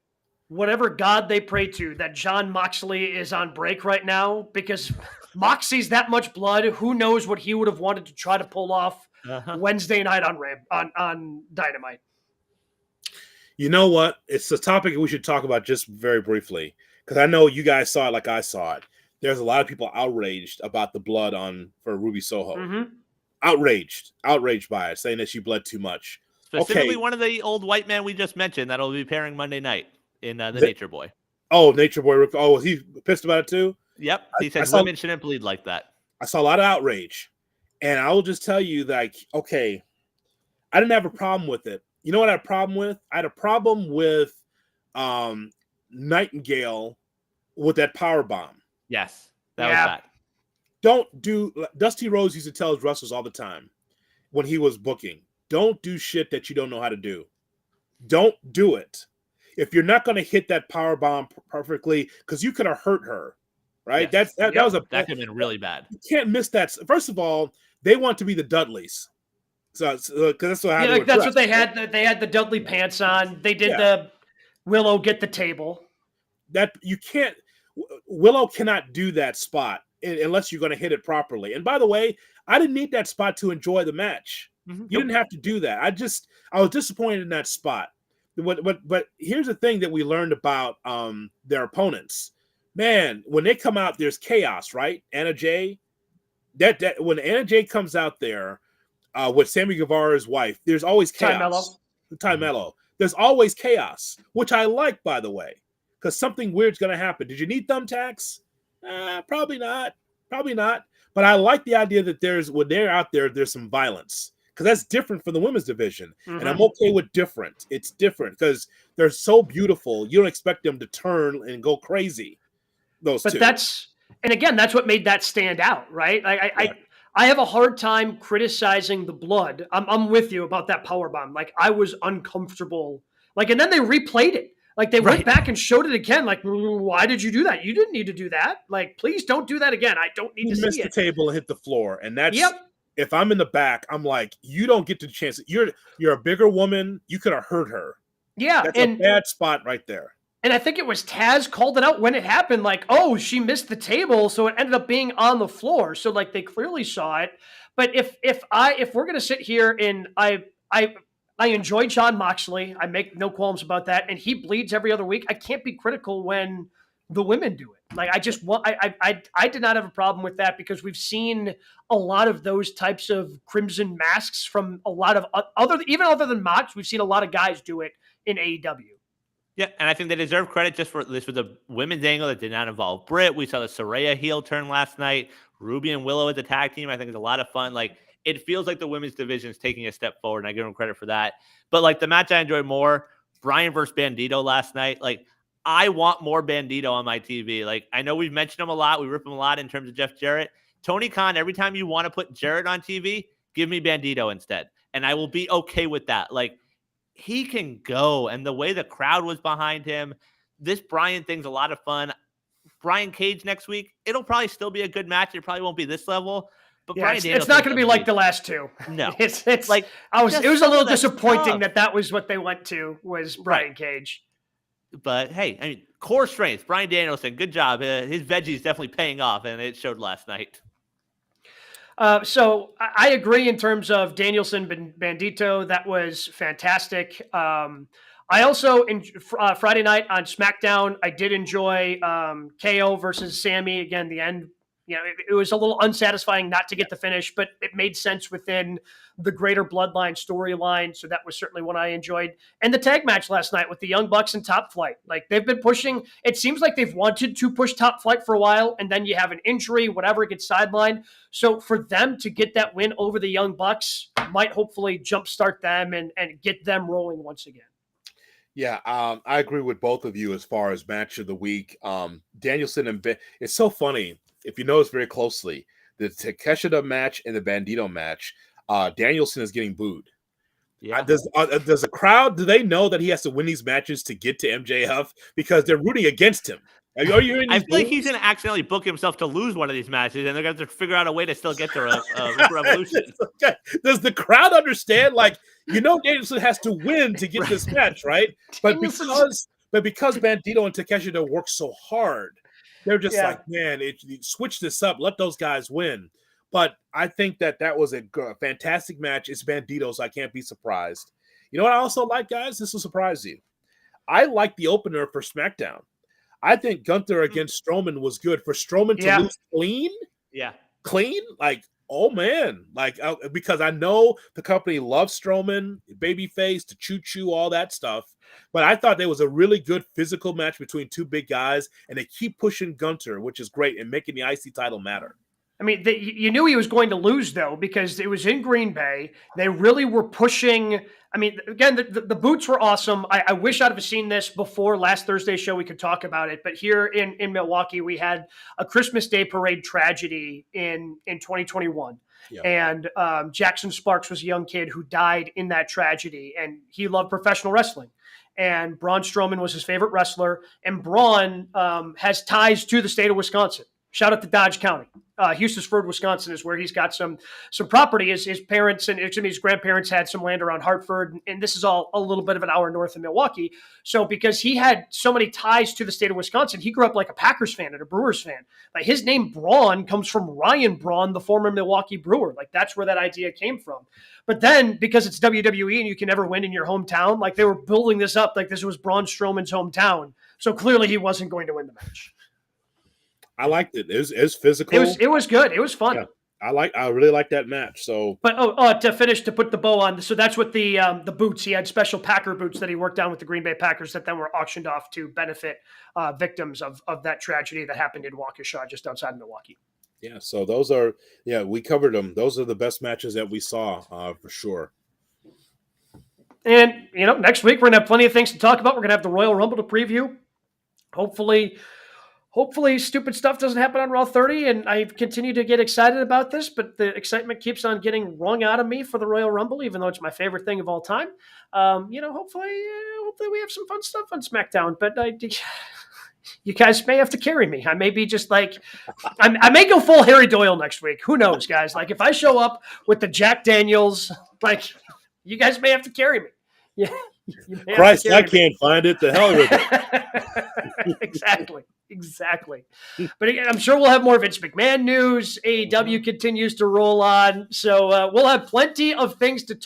whatever God they pray to that Jon Moxley is on break right now because Moxie's that much blood. Who knows what he would have wanted to try to pull off Wednesday night on Dynamite. You know what? It's a topic we should talk about just very briefly because I know you guys saw it like I saw it. There's a lot of people outraged about the blood for Ruby Soho. Mm-hmm. Outraged by it, saying that she bled too much. Specifically, Okay. one of the old white men we just mentioned that'll be pairing Monday night in the Nature Boy. Oh, Nature Boy. Oh, was he pissed about it too? Yep. He I said saw- women shouldn't bleed like that. I saw a lot of outrage. And I will just tell you, like, okay, I didn't have a problem with it. You know what I had a problem with? I had a problem with Nightingale with that power bomb. Yes. That Yeah. was bad. Don't do Dusty Rhodes used to tell his wrestlers all the time when he was booking, don't do shit that you don't know how to do. Don't do it. If you're not going to hit that power bomb perfectly, because you could have hurt her, right? Yes. That was a That could have been really bad. you can't miss that. First of all, they want to be the Dudleys, so because that's what Yeah, like that's what they had. They had the Dudley pants on. They did the Willow get the table. That you can't. Willow cannot do that spot unless you're going to hit it properly. And by the way, I didn't need that spot to enjoy the match. Mhm. You didn't have to do that. I was disappointed in that spot. But here's the thing that we learned about their opponents. Man, when they come out, there's chaos, right? Anna Jay. That when Anna Jay comes out there with Sammy Guevara's wife, there's always chaos. Ty Mello. There's always chaos, which I like, by the way, because something weird's going to happen. Did you need thumbtacks? Probably not. Probably not. But I like the idea that when they're out there, there's some violence. Because that's different from the women's division. Mm-hmm. And I'm okay with different. It's different because they're so beautiful. You don't expect them to turn and go crazy. Those two. And again, that's what made that stand out, right? I have a hard time criticizing the blood. I'm with you about that power bomb. Like I was uncomfortable. Like, and then they replayed it. Like they went back and showed it again. Like, why did you do that? You didn't need to do that. Like, please don't do that again. I don't need to see it. You missed the table and hit the floor, and that's. Yep. If I'm in the back, I'm like, you don't get the chance. You're a bigger woman. You could have hurt her. Yeah, That's a bad spot right there. And I think it was Taz called it out when it happened. Like, oh, she missed the table, so it ended up being on the floor. So like they clearly saw it. But if we're gonna sit here and I enjoy Jon Moxley, I make no qualms about that, and he bleeds every other week. I can't be critical when the women do it. Like I just want, I did not have a problem with that because we've seen a lot of those types of crimson masks from a lot of other than Mox. We've seen a lot of guys do it in AEW. Yeah, and I think they deserve credit just for this was a women's angle that did not involve Britt. We saw the Saraya heel turn last night. Ruby and Willow as a tag team, I think, is a lot of fun. Like, it feels like the women's division is taking a step forward, and I give them credit for that. But like the match I enjoyed more, Bryan versus Bandito last night. Like, I want more Bandito on my TV. Like, I know we've mentioned him a lot. We rip him a lot in terms of Jeff Jarrett. Tony Khan, every time you want to put Jarrett on TV, give me Bandito instead. And I will be okay with that. Like, he can go. And the way the crowd was behind him, this Bryan thing's a lot of fun. Brian Cage next week, it'll probably still be a good match. It probably won't be this level. But yeah, it's not going to be like the last two. No. It's like it was a little disappointing that was what they went to was Brian Cage. But hey, I mean, core strength, Bryan Danielson, good job. His veggies definitely paying off, and it showed last night. So I agree in terms of Danielson Bandito. That was fantastic. I also, Friday night on SmackDown, I did enjoy KO versus Sammy. Again, the end, it was a little unsatisfying not to get the finish, but it made sense within the greater Bloodline storyline. So that was certainly what I enjoyed. And the tag match last night with the Young Bucks and Top Flight. Like, they've been pushing. It seems like they've wanted to push Top Flight for a while, and then you have an injury, whatever, gets sidelined. So for them to get that win over the Young Bucks might hopefully jumpstart them and get them rolling once again. Yeah, I agree with both of you as far as match of the week. Danielson and it's so funny. If you notice very closely, the Takeshita match and the Bandito match, Danielson is getting booed. Yeah. Does the crowd, do they know that he has to win these matches to get to MJF? Because they're rooting against him. Are you hearing I these feel like booze? he's going to accidentally book himself to lose one of these matches, and they're going to have to figure out a way to still get to Revolution. Okay. Does the crowd understand? Like, Danielson has to win to get this match, right? But because Bandito and Takeshita work so hard, they're just like, man, switch this up. Let those guys win. But I think that was a fantastic match. It's Bandito, so I can't be surprised. You know what I also like, guys? This will surprise you. I like the opener for SmackDown. I think Gunther against Strowman was good. For Strowman to lose clean? Yeah. Clean? Like, oh, man. Like, because I know the company loves Strowman, babyface, to choo-choo, all that stuff. But I thought there was a really good physical match between two big guys, and they keep pushing Gunther, which is great, and making the IC title matter. I mean, you knew he was going to lose, though, because it was in Green Bay. They really were pushing. I mean, again, the boots were awesome. I wish I'd have seen this before last Thursday's show. We could talk about it. But here in Milwaukee, we had a Christmas Day parade tragedy in 2021. Yeah. And Jackson Sparks was a young kid who died in that tragedy, and he loved professional wrestling. And Braun Strowman was his favorite wrestler. And Braun has ties to the state of Wisconsin. Shout out to Dodge County. Hustonsport, Wisconsin is where he's got some property. His parents and his grandparents had some land around Hartford. And this is all a little bit of an hour north of Milwaukee. So because he had so many ties to the state of Wisconsin, he grew up like a Packers fan and a Brewers fan. Like, his name Braun comes from Ryan Braun, the former Milwaukee Brewer. Like, that's where that idea came from. But then because it's WWE and you can never win in your hometown, like, they were building this up like this was Braun Strowman's hometown. So clearly he wasn't going to win the match. I liked it. It was physical. It was good. It was fun. Yeah, I really like that match. So, but to put the bow on, so that's what the boots. He had special Packer boots that he worked on with the Green Bay Packers that then were auctioned off to benefit victims of that tragedy that happened in Waukesha, just outside of Milwaukee. Yeah. So those are we covered them. Those are the best matches that we saw for sure. And next week we're gonna have plenty of things to talk about. We're gonna have the Royal Rumble to preview. Hopefully stupid stuff doesn't happen on Raw 30, and I continue to get excited about this, but the excitement keeps on getting wrung out of me for the Royal Rumble, even though it's my favorite thing of all time. Hopefully we have some fun stuff on SmackDown, but you guys may have to carry me. I may be just like, I may go full Harry Doyle next week. Who knows, guys? Like, if I show up with the Jack Daniels, like, you guys may have to carry me. Yeah. Christ, I can't find it. The hell with it. Exactly. But again, I'm sure we'll have more Vince McMahon news. AEW continues to roll on. So we'll have plenty of things to